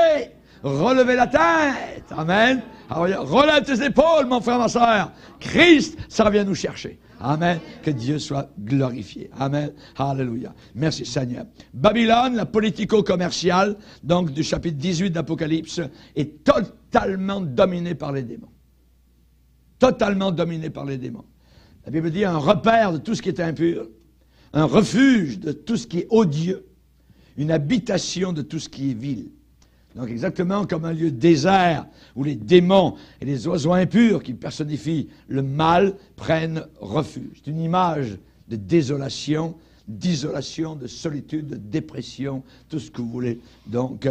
Relevez la tête. Amen. Alors, relève tes épaules, mon frère, ma soeur. Christ, ça vient nous chercher. Amen. Que Dieu soit glorifié. Amen. Alléluia. Merci Seigneur. Babylone, la politico-commerciale, donc du chapitre 18 d'Apocalypse, est totalement dominée par les démons. Totalement dominée par les démons. La Bible dit un repère de tout ce qui est impur, un refuge de tout ce qui est odieux, une habitation de tout ce qui est vil. Donc exactement comme un lieu désert où les démons et les oiseaux impurs qui personnifient le mal prennent refuge. C'est une image de désolation, d'isolation, de solitude, de dépression, tout ce que vous voulez. Donc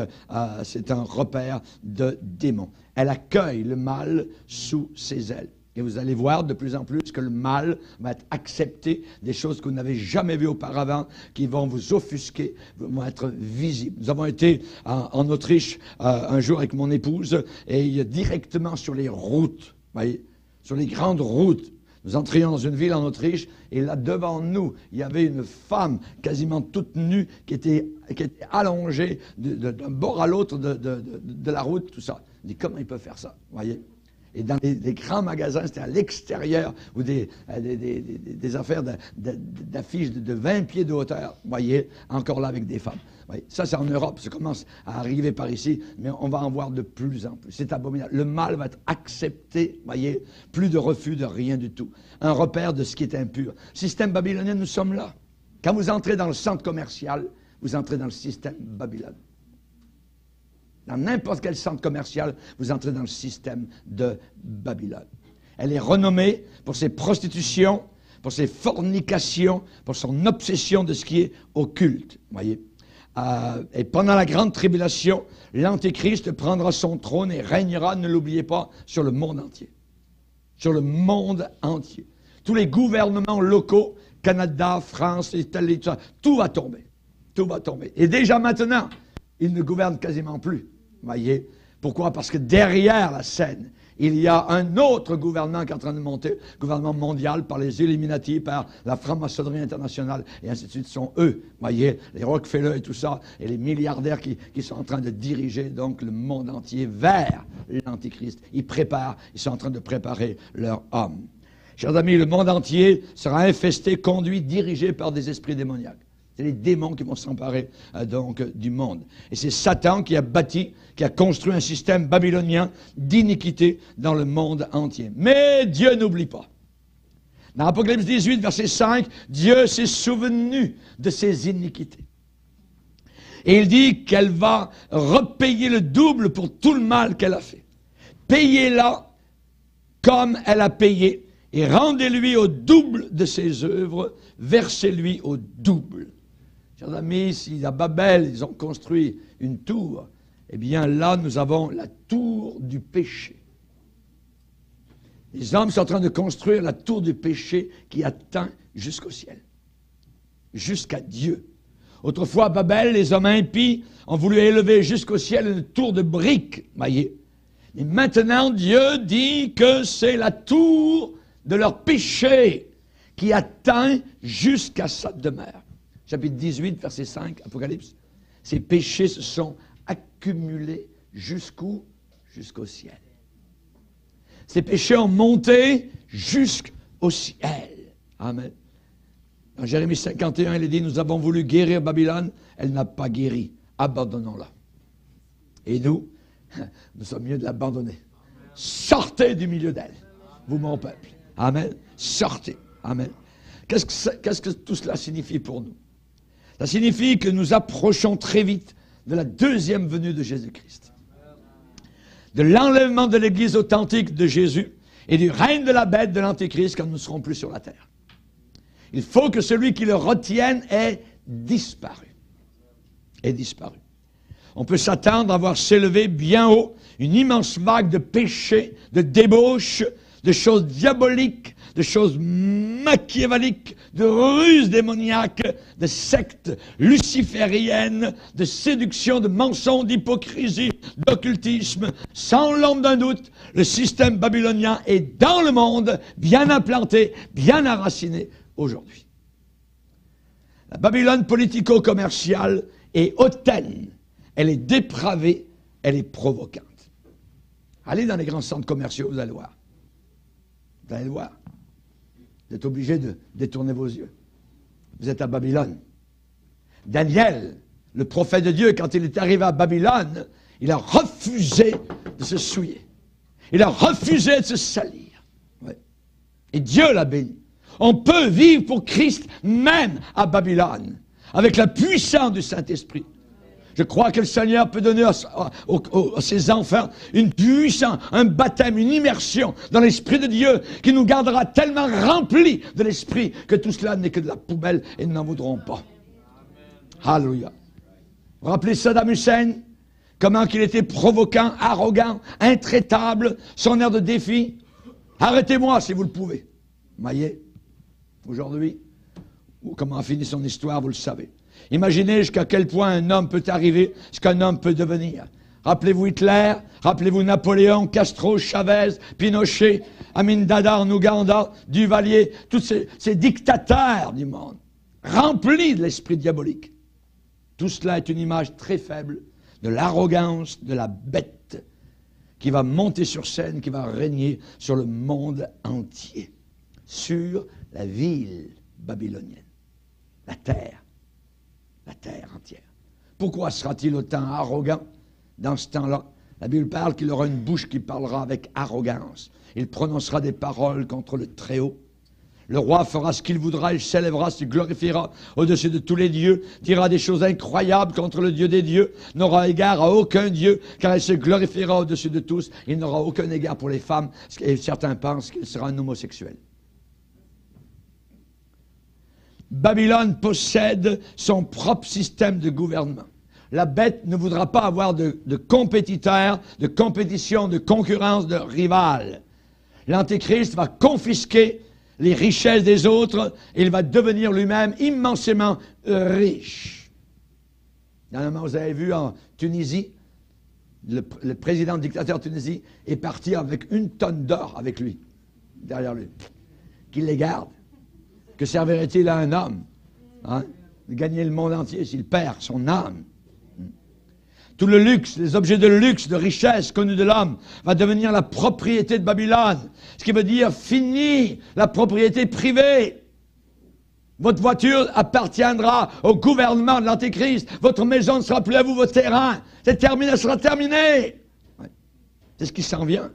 c'est un repère de démons. Elle accueille le mal sous ses ailes. Et vous allez voir de plus en plus que le mal va être accepté, des choses que vous n'avez jamais vues auparavant, qui vont vous offusquer, vont être visibles. Nous avons été en Autriche un jour avec mon épouse, et directement sur les routes, voyez, sur les grandes routes, nous entrions dans une ville en Autriche, et là devant nous, il y avait une femme quasiment toute nue qui était allongée d'un bord à l'autre de la route, tout ça. On dit, comment il peut faire ça, voyez? Et dans les grands magasins, c'était à l'extérieur, ou des affaires d'affiches de 20 pieds de hauteur, vous voyez, encore là avec des femmes. Voyez, ça, c'est en Europe, ça commence à arriver par ici, mais on va en voir de plus en plus. C'est abominable. Le mal va être accepté, vous voyez, plus de refus de rien du tout. Un repère de ce qui est impur. Système babylonien, nous sommes là. Quand vous entrez dans le centre commercial, vous entrez dans le système Babylone. Dans n'importe quel centre commercial, vous entrez dans le système de Babylone. Elle est renommée pour ses prostitutions, pour ses fornications, pour son obsession de ce qui est occulte. Voyez. Et pendant la grande tribulation, l'Antéchrist prendra son trône et régnera, ne l'oubliez pas, sur le monde entier. Sur le monde entier. Tous les gouvernements locaux, Canada, France, Italie, tout va tomber. Tout va tomber. Et déjà maintenant, il ne gouverne quasiment plus. Voyez. Pourquoi? Parce que derrière la scène, il y a un autre gouvernement qui est en train de monter, gouvernement mondial par les Illuminati, par la franc-maçonnerie internationale, et ainsi de suite, sont eux, voyez, les Rockefeller et tout ça, et les milliardaires qui sont en train de diriger donc le monde entier vers l'Antichrist. Ils sont en train de préparer leur homme. Chers amis, le monde entier sera infesté, conduit, dirigé par des esprits démoniaques. C'est les démons qui vont s'emparer donc du monde. Et c'est Satan qui a construit un système babylonien d'iniquité dans le monde entier. Mais Dieu n'oublie pas. Dans Apocalypse 18, verset 5, Dieu s'est souvenu de ses iniquités. Et il dit qu'elle va repayer le double pour tout le mal qu'elle a fait. Payez-la comme elle a payé et rendez-lui au double de ses œuvres, versez-lui au double. Chers amis, si à Babel, ils ont construit une tour, eh bien là, nous avons la tour du péché. Les hommes sont en train de construire la tour du péché qui atteint jusqu'au ciel, jusqu'à Dieu. Autrefois, à Babel, les hommes impies ont voulu élever jusqu'au ciel une tour de briques, voyez. Et maintenant, Dieu dit que c'est la tour de leur péché qui atteint jusqu'à sa demeure. Chapitre 18, verset 5, Apocalypse. Ces péchés se sont accumulés jusqu'où? Jusqu'au ciel. Ces péchés ont monté jusqu'au ciel. Amen. Dans Jérémie 51, il est dit, nous avons voulu guérir Babylone, elle n'a pas guéri. Abandonnons-la. Et nous sommes mieux de l'abandonner. Sortez du milieu d'elle, vous mon peuple. Amen. Sortez. Amen. Qu'est-ce que tout cela signifie pour nous? Ça signifie que nous approchons très vite de la deuxième venue de Jésus-Christ. De l'enlèvement de l'Église authentique de Jésus et du règne de la bête de l'Antéchrist quand nous ne serons plus sur la terre. Il faut que celui qui le retienne ait disparu. Ait disparu. On peut s'attendre à voir s'élever bien haut une immense vague de péchés, de débauches, de choses diaboliques, de choses machiavéliques, de ruses démoniaques, de sectes lucifériennes, de séduction, de mensonges, d'hypocrisie, d'occultisme. Sans l'ombre d'un doute, le système babylonien est dans le monde, bien implanté, bien enraciné aujourd'hui. La Babylone politico-commerciale est hautaine, elle est dépravée, elle est provocante. Allez dans les grands centres commerciaux, vous allez voir. Vous allez le voir. Vous êtes obligé de détourner vos yeux. Vous êtes à Babylone. Daniel, le prophète de Dieu, quand il est arrivé à Babylone, il a refusé de se souiller. Il a refusé de se salir. Ouais. Et Dieu l'a béni. On peut vivre pour Christ même à Babylone, avec la puissance du Saint-Esprit. Je crois que le Seigneur peut donner à ses enfants une puissance, un baptême, une immersion dans l'Esprit de Dieu qui nous gardera tellement remplis de l'Esprit que tout cela n'est que de la poubelle et nous n'en voudrons pas. Alléluia. Vous rappelez Saddam Hussein? Comment qu'il était provoquant, arrogant, intraitable, son air de défi? Arrêtez-moi si vous le pouvez. Voyez? Aujourd'hui, comment a fini son histoire, vous le savez. Imaginez jusqu'à quel point un homme peut arriver, ce qu'un homme peut devenir. Rappelez-vous Hitler, rappelez-vous Napoléon, Castro, Chavez, Pinochet, Amin Dada en Ouganda, Duvalier, tous ces dictateurs du monde, remplis de l'esprit diabolique. Tout cela est une image très faible de l'arrogance de la bête qui va monter sur scène, qui va régner sur le monde entier, sur la ville babylonienne, la terre entière. Pourquoi sera-t-il autant arrogant dans ce temps-là? La Bible parle qu'il aura une bouche qui parlera avec arrogance. Il prononcera des paroles contre le Très-Haut. Le roi fera ce qu'il voudra, il s'élèvera, se glorifiera au-dessus de tous les dieux, dira des choses incroyables contre le Dieu des dieux, n'aura égard à aucun Dieu, car il se glorifiera au-dessus de tous. Il n'aura aucun égard pour les femmes, et certains pensent qu'il sera un homosexuel. Babylone possède son propre système de gouvernement. La bête ne voudra pas avoir de compétiteurs, de compétition, de concurrence, de rival. L'Antéchrist va confisquer les richesses des autres et il va devenir lui-même immensément riche. Dernièrement, vous avez vu en Tunisie, le président dictateur Tunisie est parti avec 1 tonne d'or avec lui, derrière lui, qu'il les garde. Que servirait-il à un homme de gagner le monde entier s'il perd son âme? Tout le luxe, les objets de luxe, de richesse connus de l'homme, va devenir la propriété de Babylone. Ce qui veut dire fini la propriété privée. Votre voiture appartiendra au gouvernement de l'Antéchrist. Votre maison ne sera plus à vous, votre terrain. C'est terminé, ça sera terminé. Ouais. C'est ce qui s'en vient.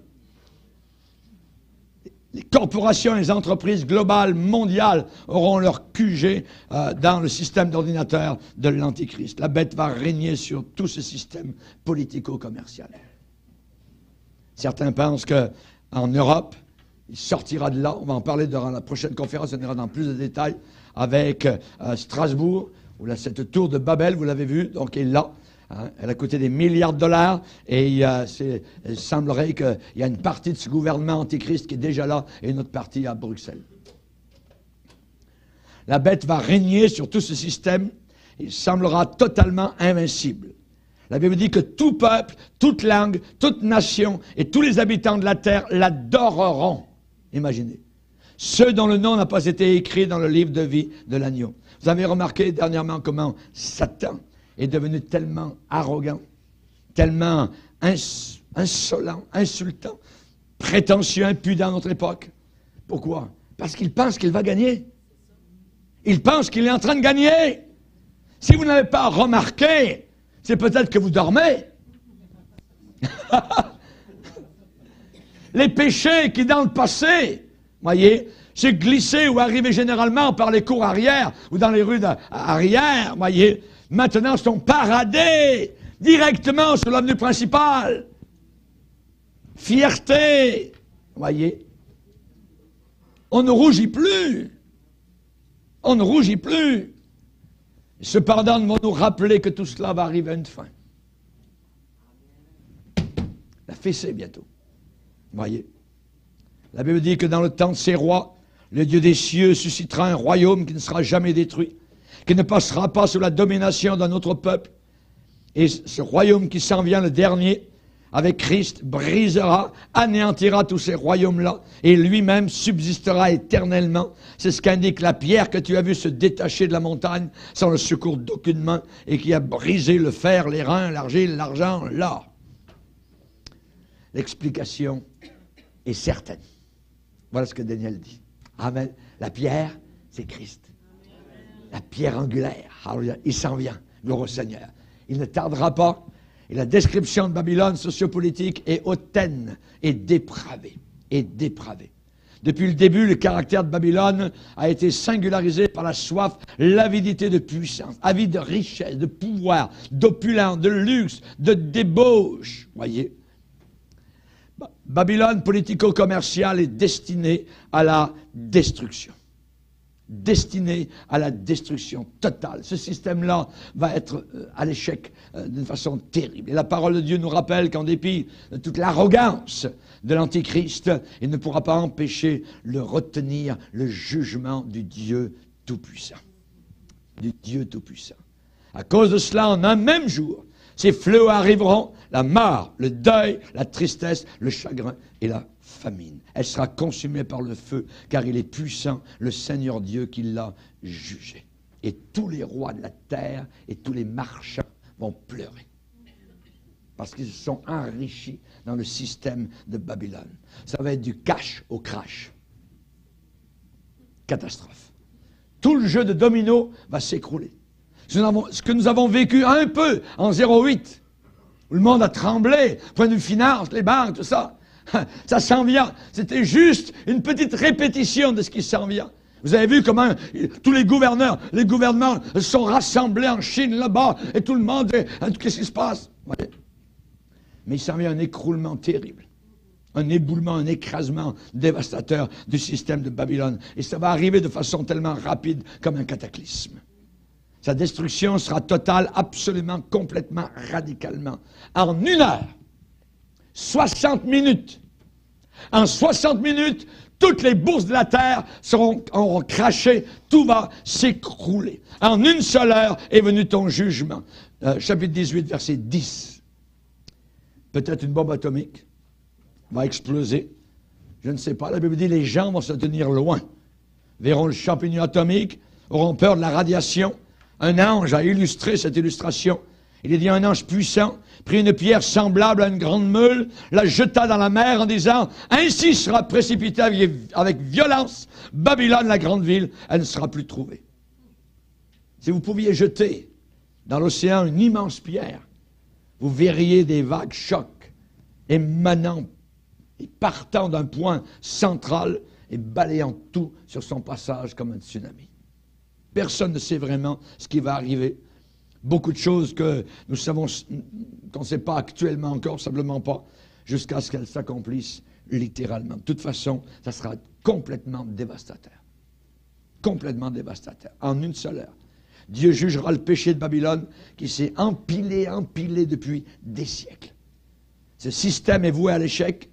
Les corporations et les entreprises globales, mondiales, auront leur QG dans le système d'ordinateur de l'Antichrist. La bête va régner sur tout ce système politico-commercial. Certains pensent qu'en Europe, il sortira de là. On va en parler durant la prochaine conférence. On ira dans plus de détails avec Strasbourg, où cette tour de Babel, vous l'avez vu, donc est là. Elle a coûté des milliards de dollars et il semblerait qu'il y a une partie de ce gouvernement antichrist qui est déjà là et une autre partie à Bruxelles. La bête va régner sur tout ce système. Il semblera totalement invincible. La Bible dit que tout peuple, toute langue, toute nation et tous les habitants de la terre l'adoreront. Imaginez. Ceux dont le nom n'a pas été écrit dans le livre de vie de l'agneau. Vous avez remarqué dernièrement comment Satan est devenu tellement arrogant, tellement insolent, insultant, prétentieux, impudent à notre époque. Pourquoi? Parce qu'il pense qu'il va gagner. Il pense qu'il est en train de gagner. Si vous n'avez pas remarqué, c'est peut-être que vous dormez. Les péchés qui, dans le passé, voyez, se glissaient ou arrivaient généralement par les cours arrière ou dans les rues arrière, voyez, maintenant sont paradés directement sur l'avenue principale. Fierté, voyez. On ne rougit plus. On ne rougit plus. Cependant, nous devons nous rappeler que tout cela va arriver à une fin. La fessée bientôt. Voyez. La Bible dit que dans le temps de ces rois, le Dieu des cieux suscitera un royaume qui ne sera jamais détruit, qui ne passera pas sous la domination d'un autre peuple. Et ce royaume qui s'en vient, le dernier, avec Christ, brisera, anéantira tous ces royaumes-là, et lui-même subsistera éternellement. C'est ce qu'indique la pierre que tu as vue se détacher de la montagne, sans le secours d'aucune main, et qui a brisé le fer, les reins, l'argile, l'argent, l'or. L'explication est certaine. Voilà ce que Daniel dit. Amen. La pierre, c'est Christ. La pierre angulaire. Alléluia. Il s'en vient. Gloire au Seigneur. Il ne tardera pas. Et la description de Babylone sociopolitique est hautaine et dépravée. Et dépravée. Depuis le début, le caractère de Babylone a été singularisé par la soif, l'avidité de puissance, avide de richesse, de pouvoir, d'opulence, de luxe, de débauche. Voyez. Babylone politico-commerciale est destinée à la destruction. Destinée à la destruction totale. Ce système-là va être à l'échec d'une façon terrible. Et la parole de Dieu nous rappelle qu'en dépit de toute l'arrogance de l'Antichrist, il ne pourra pas empêcher de retenir le jugement du Dieu Tout-Puissant. Du Dieu Tout-Puissant. À cause de cela, en un même jour, ces fléaux arriveront, la mort, le deuil, la tristesse, le chagrin et la famine. Elle sera consumée par le feu, car il est puissant, le Seigneur Dieu qui l'a jugé. Et tous les rois de la terre et tous les marchands vont pleurer. Parce qu'ils se sont enrichis dans le système de Babylone. Ça va être du cash au crash. Catastrophe. Tout le jeu de domino va s'écrouler. Ce que nous avons vécu un peu en 08, où le monde a tremblé, point de vue finance, les banques, tout ça, ça s'en vient. C'était juste une petite répétition de ce qui s'en vient. Vous avez vu comment tous les gouvernements sont rassemblés en Chine là-bas, et tout le monde, qu'est-ce qui se passe? Ouais. Mais il s'en vient un écroulement terrible, un éboulement, un écrasement dévastateur du système de Babylone. Et ça va arriver de façon tellement rapide comme un cataclysme. Sa destruction sera totale, absolument, complètement, radicalement. En 1 heure, 60 minutes. En 60 minutes, toutes les bourses de la terre auront craché, tout va s'écrouler. En 1 seule heure est venu ton jugement. Chapitre 18, verset 10. Peut-être une bombe atomique va exploser. Je ne sais pas. La Bible dit les gens vont se tenir loin, verront le champignon atomique, auront peur de la radiation. Un ange a illustré cette illustration. Il a dit un ange puissant prit une pierre semblable à une grande meule, la jeta dans la mer en disant « Ainsi sera précipitée avec violence Babylone, la grande ville, elle ne sera plus trouvée. » Si vous pouviez jeter dans l'océan une immense pierre, vous verriez des vagues chocs émanant et partant d'un point central et balayant tout sur son passage comme un tsunami. Personne ne sait vraiment ce qui va arriver. Beaucoup de choses que nous savons qu'on ne sait pas actuellement encore, simplement pas, jusqu'à ce qu'elles s'accomplissent littéralement. De toute façon, ça sera complètement dévastateur. Complètement dévastateur. En 1 seule heure. Dieu jugera le péché de Babylone qui s'est empilé depuis des siècles. Ce système est voué à l'échec.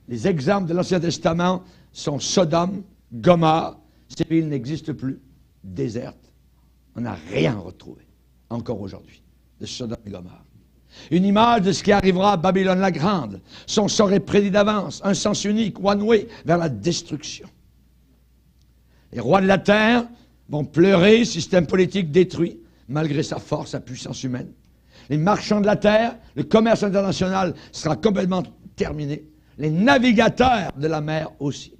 Les exemples de l'Ancien Testament sont Sodome, Gomorrhe. Ces villes n'existent plus. Désertes. On n'a rien retrouvé. Encore aujourd'hui, de Sodome et Gomorrhe. Une image de ce qui arrivera à Babylone la Grande. Son sort est prédit d'avance, un sens unique, one way, vers la destruction. Les rois de la terre vont pleurer, système politique détruit, malgré sa force, sa puissance humaine. Les marchands de la terre, le commerce international sera complètement terminé. Les navigateurs de la mer aussi,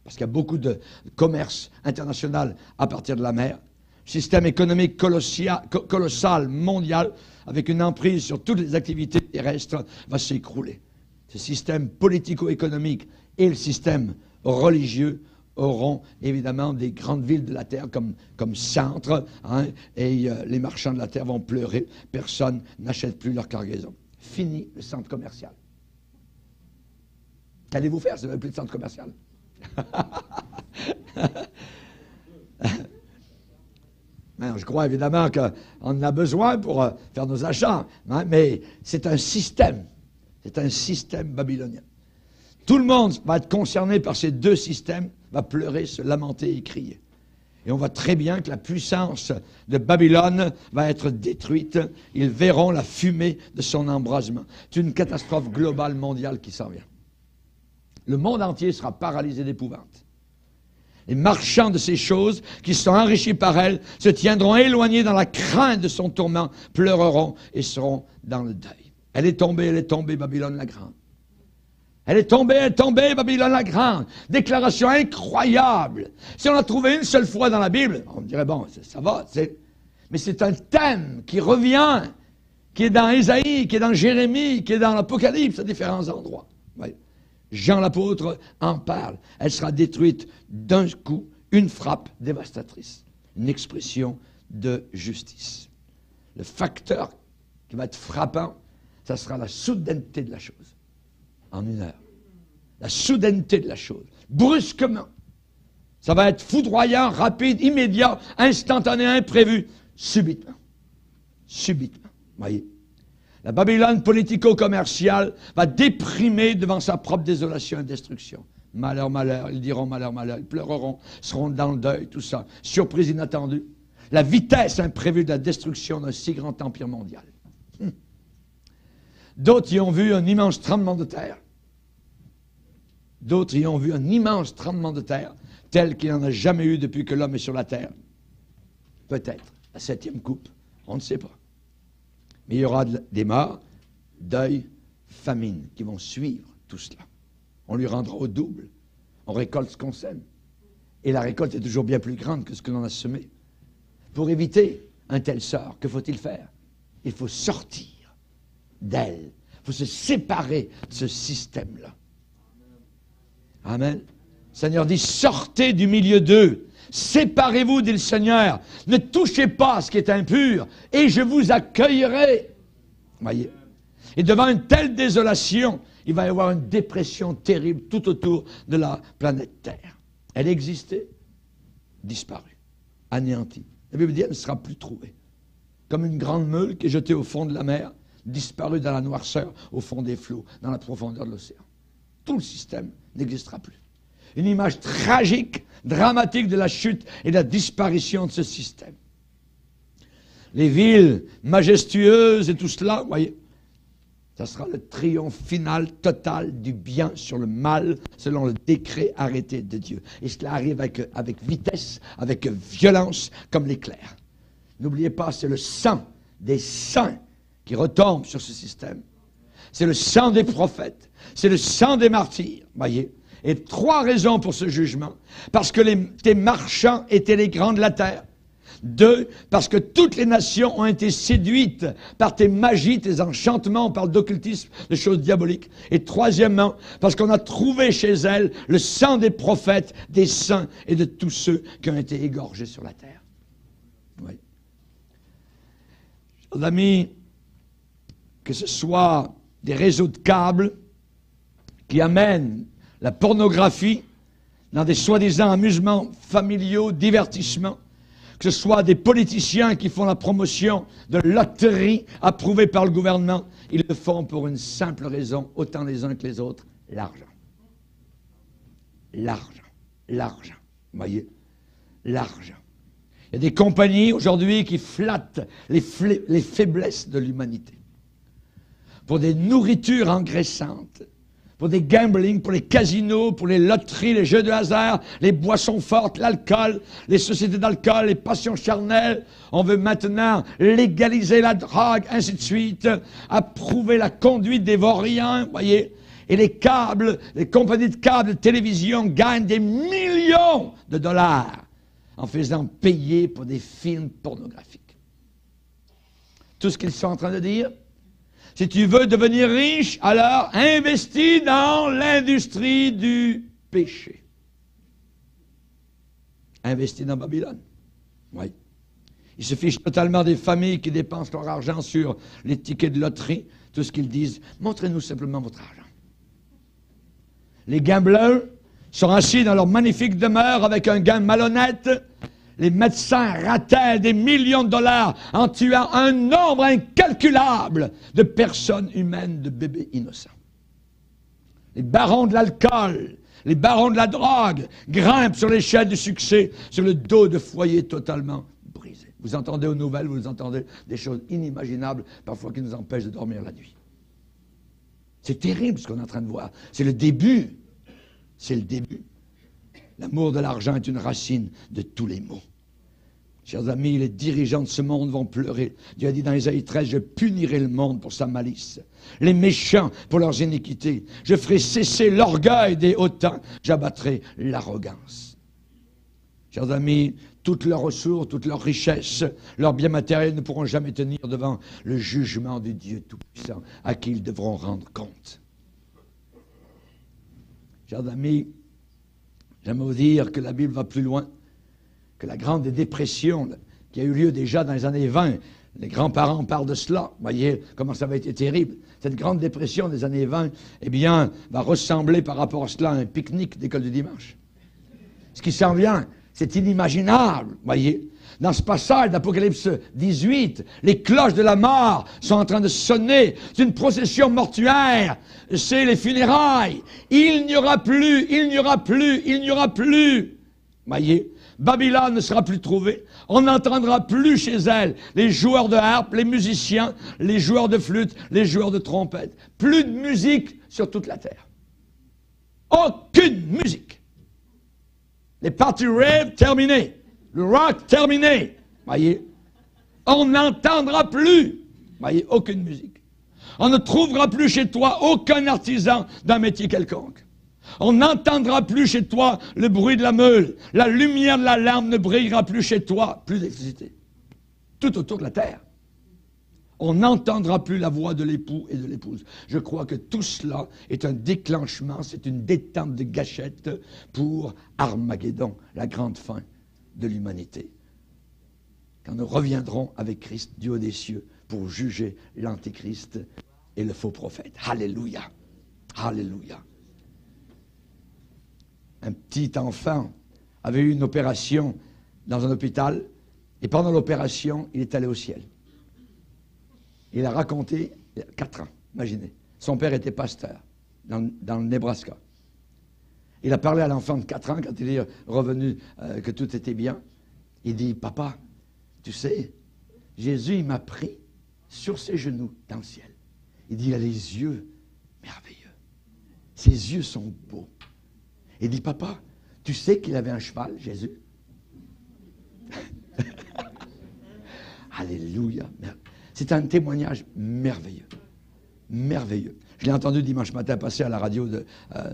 parce qu'il y a beaucoup de commerce international à partir de la mer. Système économique colossal, mondial, avec une emprise sur toutes les activités terrestres, va s'écrouler. Ce système politico-économique et le système religieux auront évidemment des grandes villes de la terre comme centre, hein, et les marchands de la terre vont pleurer. Personne n'achète plus leur cargaison. Fini le centre commercial. Qu'allez-vous faire si vous n'avez plus de centre commercial? Je crois évidemment qu'on en a besoin pour faire nos achats, hein, mais c'est un système babylonien. Tout le monde va être concerné par ces deux systèmes, va pleurer, se lamenter et crier. Et on voit très bien que la puissance de Babylone va être détruite. Ils verront la fumée de son embrasement. C'est une catastrophe globale mondiale qui s'en vient. Le monde entier sera paralysé d'épouvante. Les marchands de ces choses, qui sont enrichis par elle, se tiendront éloignés dans la crainte de son tourment, pleureront et seront dans le deuil. Elle est tombée, Babylone la Grande. Elle est tombée, Babylone la Grande. Déclaration incroyable. Si on l'a trouvé une seule fois dans la Bible, on dirait, bon, ça va, mais c'est un thème qui revient, qui est dans Ésaïe, qui est dans Jérémie, qui est dans l'Apocalypse, à différents endroits. Oui. Jean l'apôtre en parle. Elle sera détruite d'un coup, une frappe dévastatrice. Une expression de justice. Le facteur qui va être frappant, ça sera la soudaineté de la chose. En 1 heure. La soudaineté de la chose. Brusquement. Ça va être foudroyant, rapide, immédiat, instantané, imprévu. Subitement. Subitement. Voyez. La Babylone politico-commerciale va déprimer devant sa propre désolation et destruction. Malheur, malheur, ils diront malheur, malheur, ils pleureront, seront dans le deuil, tout ça. Surprise inattendue. La vitesse imprévue de la destruction d'un si grand empire mondial. D'autres y ont vu un immense tremblement de terre. D'autres y ont vu un immense tremblement de terre, tel qu'il n'en a jamais eu depuis que l'homme est sur la terre. Peut-être la 7e coupe, on ne sait pas. Mais il y aura des morts, deuil, famine qui vont suivre tout cela. On lui rendra au double. On récolte ce qu'on sème. Et la récolte est toujours bien plus grande que ce que l'on a semé. Pour éviter un tel sort, que faut-il faire? Il faut sortir d'elle. Il faut se séparer de ce système-là. Amen. Le Seigneur dit, sortez du milieu d'eux. Séparez-vous, dit le Seigneur. Ne touchez pas à ce qui est impur, et je vous accueillerai. Voyez. Et devant une telle désolation, il va y avoir une dépression terrible tout autour de la planète Terre. Elle existait, disparue, anéantie. La Bible dit, elle ne sera plus trouvée. Comme une grande meule qui est jetée au fond de la mer, disparue dans la noirceur, au fond des flots, dans la profondeur de l'océan. Tout le système n'existera plus. Une image tragique, dramatique de la chute et de la disparition de ce système. Les villes majestueuses et tout cela, vous voyez, ça sera le triomphe final, total du bien sur le mal, selon le décret arrêté de Dieu. Et cela arrive avec vitesse, avec violence, comme l'éclair. N'oubliez pas, c'est le sang des saints qui retombe sur ce système. C'est le sang des prophètes, c'est le sang des martyrs, voyez. Et 3 raisons pour ce jugement. Parce que tes marchands étaient les grands de la terre. 2, parce que toutes les nations ont été séduites par tes magies, tes enchantements, on parle d'occultisme, de choses diaboliques. Et 3e, parce qu'on a trouvé chez elles le sang des prophètes, des saints et de tous ceux qui ont été égorgés sur la terre. Oui. Chers amis, que ce soit des réseaux de câbles qui amènent la pornographie dans des soi-disant amusements familiaux, divertissements, que ce soit des politiciens qui font la promotion de loteries approuvées par le gouvernement, ils le font pour une simple raison, autant les uns que les autres, l'argent. L'argent. L'argent. Vous voyez? L'argent. Il y a des compagnies aujourd'hui qui flattent les faiblesses de l'humanité. Pour des nourritures engraissantes, pour des gambling, pour les casinos, pour les loteries, les jeux de hasard, les boissons fortes, l'alcool, les sociétés d'alcool, les passions charnelles. On veut maintenant légaliser la drogue, ainsi de suite, approuver la conduite des vauriens, voyez. Et les câbles, les compagnies de câbles de télévision gagnent des millions de dollars en faisant payer pour des films pornographiques. Tout ce qu'ils sont en train de dire, si tu veux devenir riche, alors investis dans l'industrie du péché. Investis dans Babylone. Oui. Ils se fichent totalement des familles qui dépensent leur argent sur les tickets de loterie. Tout ce qu'ils disent, montrez-nous simplement votre argent. Les gamblers sont assis dans leur magnifique demeure avec un gain malhonnête. Les médecins ratèrent des millions de dollars en tuant un nombre incalculable de personnes humaines, de bébés innocents. Les barons de l'alcool, les barons de la drogue grimpent sur l'échelle du succès, sur le dos de foyers totalement brisés. Vous entendez aux nouvelles, vous entendez des choses inimaginables, parfois qui nous empêchent de dormir la nuit. C'est terrible ce qu'on est en train de voir. C'est le début. C'est le début. L'amour de l'argent est une racine de tous les maux. Chers amis, les dirigeants de ce monde vont pleurer. Dieu a dit dans Ésaïe 13, je punirai le monde pour sa malice, les méchants pour leurs iniquités. Je ferai cesser l'orgueil des hautains, j'abattrai l'arrogance. Chers amis, toutes leurs ressources, toutes leurs richesses, leurs biens matériels ne pourront jamais tenir devant le jugement du Dieu Tout-Puissant à qui ils devront rendre compte. Chers amis, j'aimerais vous dire que la Bible va plus loin, que la grande dépression qui a eu lieu déjà dans les années 20, les grands-parents parlent de cela, voyez comment ça avait été terrible. Cette grande dépression des années 20, eh bien, va ressembler par rapport à cela à un pique-nique d'école du dimanche. Ce qui s'en vient, c'est inimaginable, voyez. Dans ce passage d'Apocalypse 18, les cloches de la mort sont en train de sonner. C'est une procession mortuaire. C'est les funérailles. Il n'y aura plus, il n'y aura plus, il n'y aura plus. Voyez, Babylone ne sera plus trouvée. On n'entendra plus chez elle les joueurs de harpe, les musiciens, les joueurs de flûte, les joueurs de trompette. Plus de musique sur toute la terre. Aucune musique. Les parties rave terminées. Le rock terminé. Voyez, on n'entendra plus. Voyez, aucune musique. On ne trouvera plus chez toi aucun artisan d'un métier quelconque. On n'entendra plus chez toi le bruit de la meule. La lumière de la lampe ne brillera plus chez toi. Plus d'électricité. Tout autour de la terre. On n'entendra plus la voix de l'époux et de l'épouse. Je crois que tout cela est un déclenchement, c'est une détente de gâchette pour Armageddon, la grande fin de l'humanité. Quand nous reviendrons avec Christ du haut des cieux pour juger l'antéchrist et le faux prophète. Alléluia. Alléluia. Un petit enfant avait eu une opération dans un hôpital et pendant l'opération, il est allé au ciel. Il a raconté, il y a 4 ans, imaginez. Son père était pasteur dans le Nebraska. Il a parlé à l'enfant de 4 ans quand il est revenu, que tout était bien. Il dit, papa, tu sais, Jésus, il m'a pris sur ses genoux dans le ciel. Il dit, il a les yeux merveilleux. Ses yeux sont beaux. Il dit, papa, tu sais qu'il avait un cheval, Jésus? Alléluia. C'est un témoignage merveilleux. Merveilleux. Je l'ai entendu dimanche matin passer à la radio de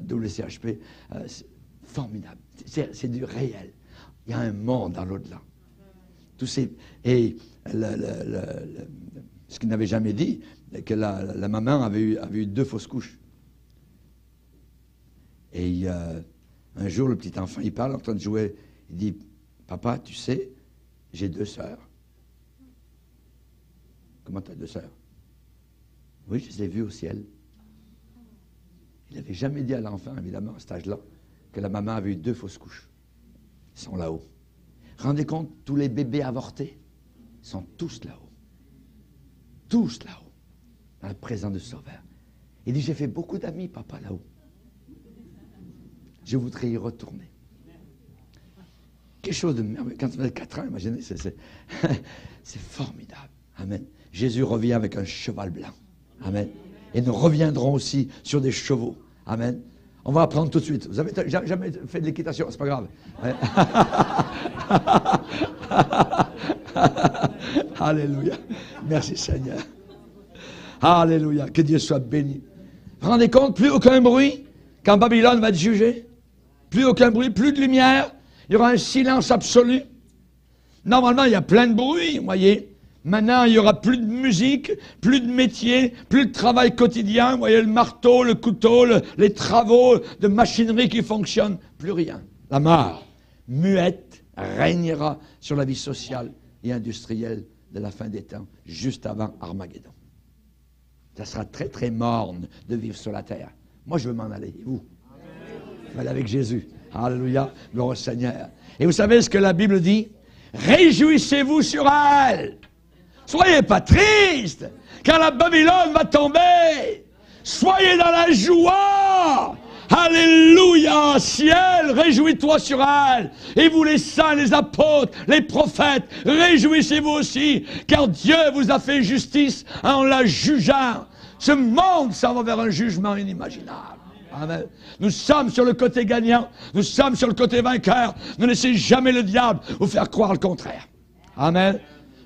WCHP. C'est formidable. C'est du réel. Il y a un monde dans l'au-delà. Et ce qu'il n'avait jamais dit, que la maman avait eu 2 fausses couches. Et un jour, le petit enfant, il parle en train de jouer. Il dit, papa, tu sais, j'ai 2 sœurs. Comment tu as 2 sœurs? Oui, je les ai vues au ciel. Il n'avait jamais dit à l'enfant, évidemment, à cet âge-là, que la maman avait eu 2 fausses couches. Ils sont là-haut. Rendez compte, tous les bébés avortés sont tous là-haut. Tous là-haut, dans la présence du Sauveur. Il dit, j'ai fait beaucoup d'amis, papa, là-haut. Je voudrais y retourner. Quelque chose de merveilleux. Quand on a 4 ans, imaginez, c'est formidable. Amen. Jésus revient avec un cheval blanc. Amen. Et nous reviendrons aussi sur des chevaux. Amen. On va apprendre tout de suite. Vous avez jamais fait de l'équitation, c'est pas grave. Alléluia. Merci Seigneur. Alléluia. Que Dieu soit béni. Vous vous rendez compte, plus aucun bruit quand Babylone va être jugée. Plus aucun bruit, plus de lumière. Il y aura un silence absolu. Normalement, il y a plein de bruit, vous voyez. Maintenant, il n'y aura plus de musique, plus de métier, plus de travail quotidien. Vous voyez, le marteau, le couteau, les travaux de machinerie qui fonctionnent. Plus rien. La mort, muette, régnera sur la vie sociale et industrielle de la fin des temps, juste avant Armageddon. Ça sera très, très morne de vivre sur la terre. Moi, je veux m'en aller. Et vous? Je vais aller avec Jésus. Alléluia. Gloire au Seigneur. Et vous savez ce que la Bible dit? Réjouissez-vous sur elle. Soyez pas tristes, car la Babylone va tomber. Soyez dans la joie. Alléluia, ciel, réjouis-toi sur elle. Et vous les saints, les apôtres, les prophètes, réjouissez-vous aussi, car Dieu vous a fait justice en la jugeant. Ce monde s'en va vers un jugement inimaginable. Amen. Nous sommes sur le côté gagnant, nous sommes sur le côté vainqueur. Ne laissez jamais le diable vous faire croire le contraire. Amen.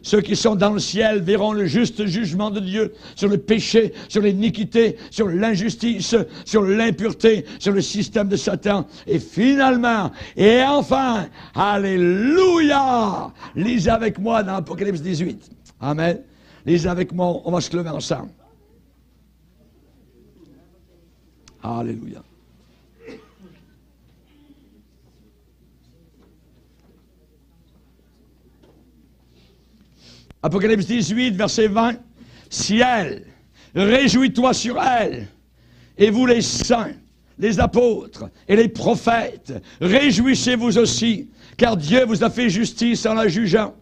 Ceux qui sont dans le ciel verront le juste jugement de Dieu sur le péché, sur l'iniquité, sur l'injustice, sur l'impureté, sur le système de Satan. Et finalement, et enfin, alléluia! Lisez avec moi dans Apocalypse 18. Amen. Lisez avec moi, on va se lever ensemble. Alléluia. Apocalypse 18, verset 20. Ciel, réjouis-toi sur elle. Et vous les saints, les apôtres et les prophètes, réjouissez-vous aussi, car Dieu vous a fait justice en la jugeant.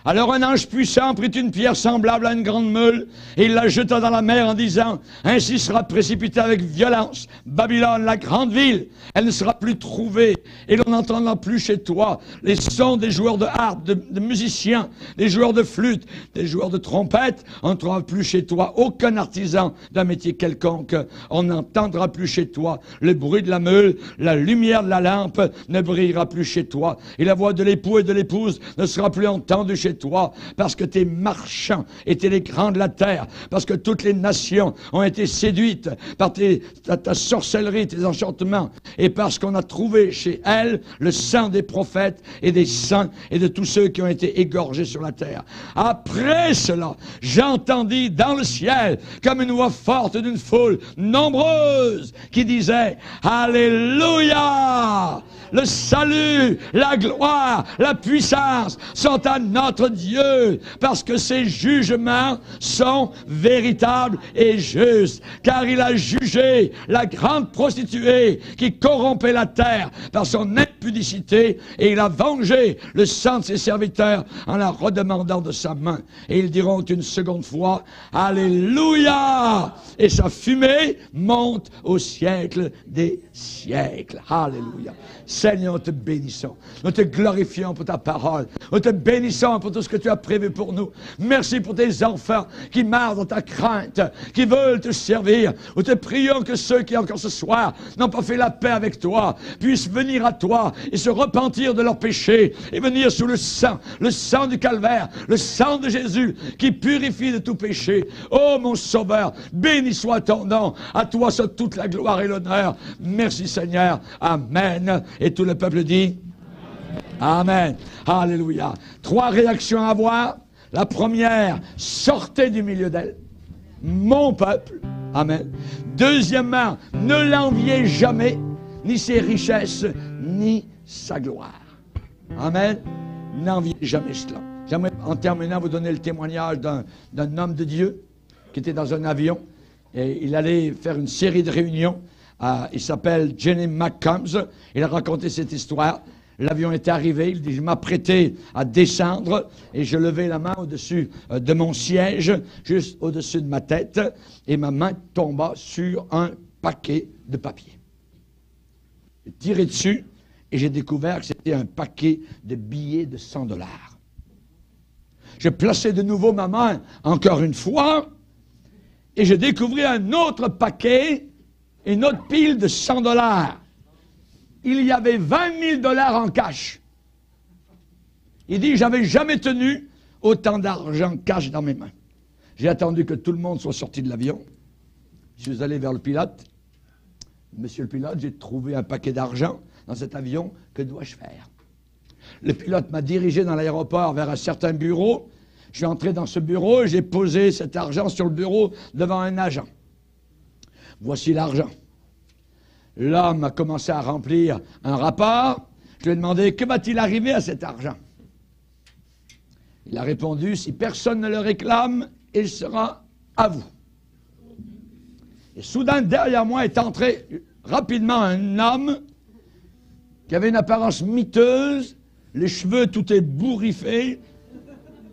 Alors un ange puissant prit une pierre semblable à une grande meule, et il la jeta dans la mer en disant, ainsi sera précipitée avec violence Babylone, la grande ville. Elle ne sera plus trouvée, et l'on n'entendra plus chez toi les sons des joueurs de harpe, de musiciens, des joueurs de flûte, des joueurs de trompette. On n'entendra plus chez toi aucun artisan d'un métier quelconque. On n'entendra plus chez toi le bruit de la meule, la lumière de la lampe ne brillera plus chez toi, et la voix de l'époux et de l'épouse ne sera plus entendue chez toi, parce que tes marchands étaient les grands de la terre, parce que toutes les nations ont été séduites par ta sorcellerie, tes enchantements, et parce qu'on a trouvé chez elle le sang des prophètes et des saints et de tous ceux qui ont été égorgés sur la terre. Après cela, j'entendis dans le ciel comme une voix forte d'une foule nombreuse qui disait, Alléluia! le salut, la gloire, la puissance sont à notre Dieu, parce que ses jugements sont véritables et justes, car il a jugé la grande prostituée qui corrompait la terre par son impudicité, et il a vengé le sang de ses serviteurs en la redemandant de sa main. Et ils diront une seconde fois, Alléluia! Et sa fumée monte au siècle des siècles. Alléluia. Seigneur, nous te bénissons. Nous te glorifions pour ta parole. Nous te bénissons pour tout ce que tu as prévu pour nous. Merci pour tes enfants qui marchent dans ta crainte, qui veulent te servir. Nous te prions que ceux qui encore ce soir n'ont pas fait la paix avec toi puissent venir à toi et se repentir de leurs péchés et venir sous le sang du calvaire, le sang de Jésus qui purifie de tout péché. Oh mon Sauveur, béni soit ton nom. À toi soit toute la gloire et l'honneur. Merci Seigneur. Amen. Et tout le peuple dit Amen. Alléluia. 3 réactions à avoir. La première, sortez du milieu d'elle. Mon peuple. Amen. Deuxièmement, ne l'enviez jamais, ni ses richesses, ni sa gloire. Amen. N'enviez jamais cela. J'aimerais, en terminant, vous donner le témoignage d'un homme de Dieu qui était dans un avion et il allait faire une série de réunions. Il s'appelle Jenny McCombs. Il a raconté cette histoire. L'avion était arrivé, il dit, je m'apprêtais à descendre et je levais la main au-dessus de mon siège, juste au-dessus de ma tête, et ma main tomba sur un paquet de papier. J'ai tiré dessus et j'ai découvert que c'était un paquet de billets de $100. Je plaçais de nouveau ma main, encore une fois, et je découvris un autre paquet, une autre pile de $100. Il y avait $20 000 en cash. Il dit, j'avais jamais tenu autant d'argent cash dans mes mains. J'ai attendu que tout le monde soit sorti de l'avion. Je suis allé vers le pilote. Monsieur le pilote, j'ai trouvé un paquet d'argent dans cet avion. Que dois-je faire? Le pilote m'a dirigé dans l'aéroport vers un certain bureau. Je suis entré dans ce bureau et j'ai posé cet argent sur le bureau devant un agent. Voici l'argent. L'homme a commencé à remplir un rapport. Je lui ai demandé, que va-t-il arriver à cet argent? Il a répondu, si personne ne le réclame, il sera à vous. Et soudain, derrière moi est entré rapidement un homme qui avait une apparence miteuse, les cheveux tout ébouriffés,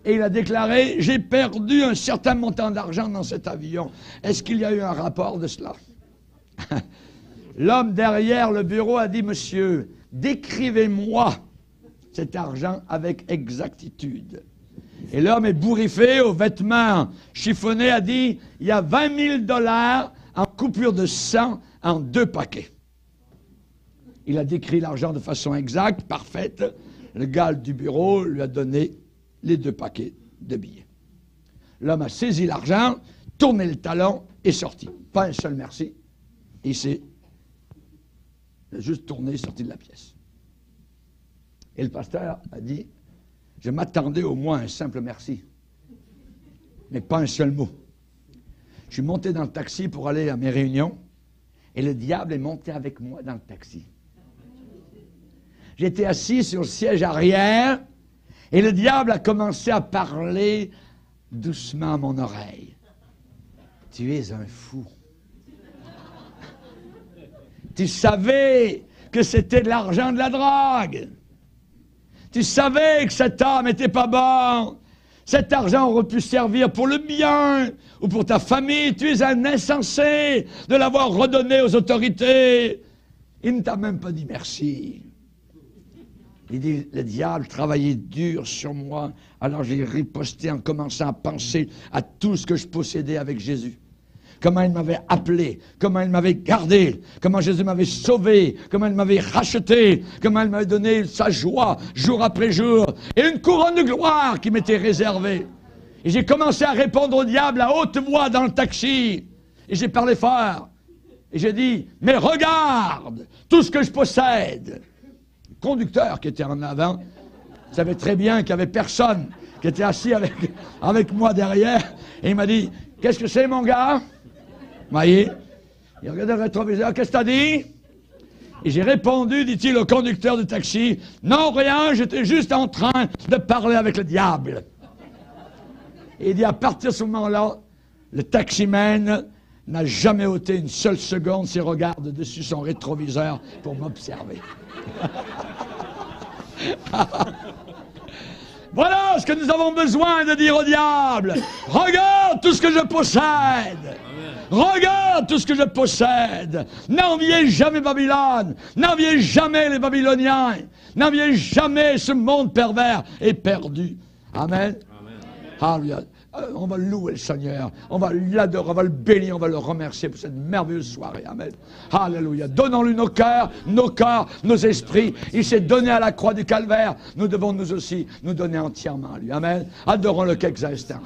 et il a déclaré, j'ai perdu un certain montant d'argent dans cet avion. Est-ce qu'il y a eu un rapport de cela? L'homme derrière le bureau a dit, monsieur, décrivez-moi cet argent avec exactitude. Et l'homme ébouriffé, aux vêtements chiffonnés, a dit, il y a $20 000 en coupure de 100 en 2 paquets. Il a décrit l'argent de façon exacte, parfaite. Le gars du bureau lui a donné les 2 paquets de billets. L'homme a saisi l'argent, tourné le talon et sorti. Pas un seul merci. Et il a juste tourné, sorti de la pièce. Et le pasteur a dit, je m'attendais au moins à un simple merci, mais pas un seul mot. Je suis monté dans le taxi pour aller à mes réunions, et le diable est monté avec moi dans le taxi. J'étais assis sur le siège arrière, et le diable a commencé à parler doucement à mon oreille. Tu es un fou. Tu savais que c'était de l'argent de la drogue. Tu savais que cet homme n'était pas bon. Cet argent aurait pu servir pour le bien ou pour ta famille. Tu es un insensé de l'avoir redonné aux autorités. Il ne t'a même pas dit merci. Il dit, le diable travaillait dur sur moi. Alors j'ai riposté en commençant à penser à tout ce que je possédais avec Jésus. Comment il m'avait appelé, comment il m'avait gardé, comment Jésus m'avait sauvé, comment il m'avait racheté, comment il m'avait donné sa joie jour après jour, et une couronne de gloire qui m'était réservée. Et j'ai commencé à répondre au diable à haute voix dans le taxi, et j'ai parlé fort, et j'ai dit, mais regarde tout ce que je possède. Le conducteur qui était en avant savait très bien qu'il n'y avait personne qui était assis avec moi derrière, et il m'a dit, qu'est-ce que c'est mon gars? Vous voyez, il regardait le rétroviseur. Qu'est-ce que t'as dit? Et j'ai répondu, dit-il au conducteur du taxi, « Non, rien, j'étais juste en train de parler avec le diable. » Et il dit, à partir de ce moment-là, le taximane n'a jamais ôté une seule seconde ses regards dessus son rétroviseur pour m'observer. Voilà ce que nous avons besoin de dire au diable. Regarde tout ce que je possède. Regarde tout ce que je possède. N'enviez jamais Babylone. N'enviez jamais les Babyloniens. N'enviez jamais ce monde pervers et perdu. Amen. Alléluia. On va louer le Seigneur, on va l'adorer, on va le bénir, on va le remercier pour cette merveilleuse soirée. Amen. Alléluia. Donnons-lui nos cœurs, nos esprits. Il s'est donné à la croix du calvaire. Nous devons nous aussi nous donner entièrement à lui. Amen. Adorons-le quelques instants.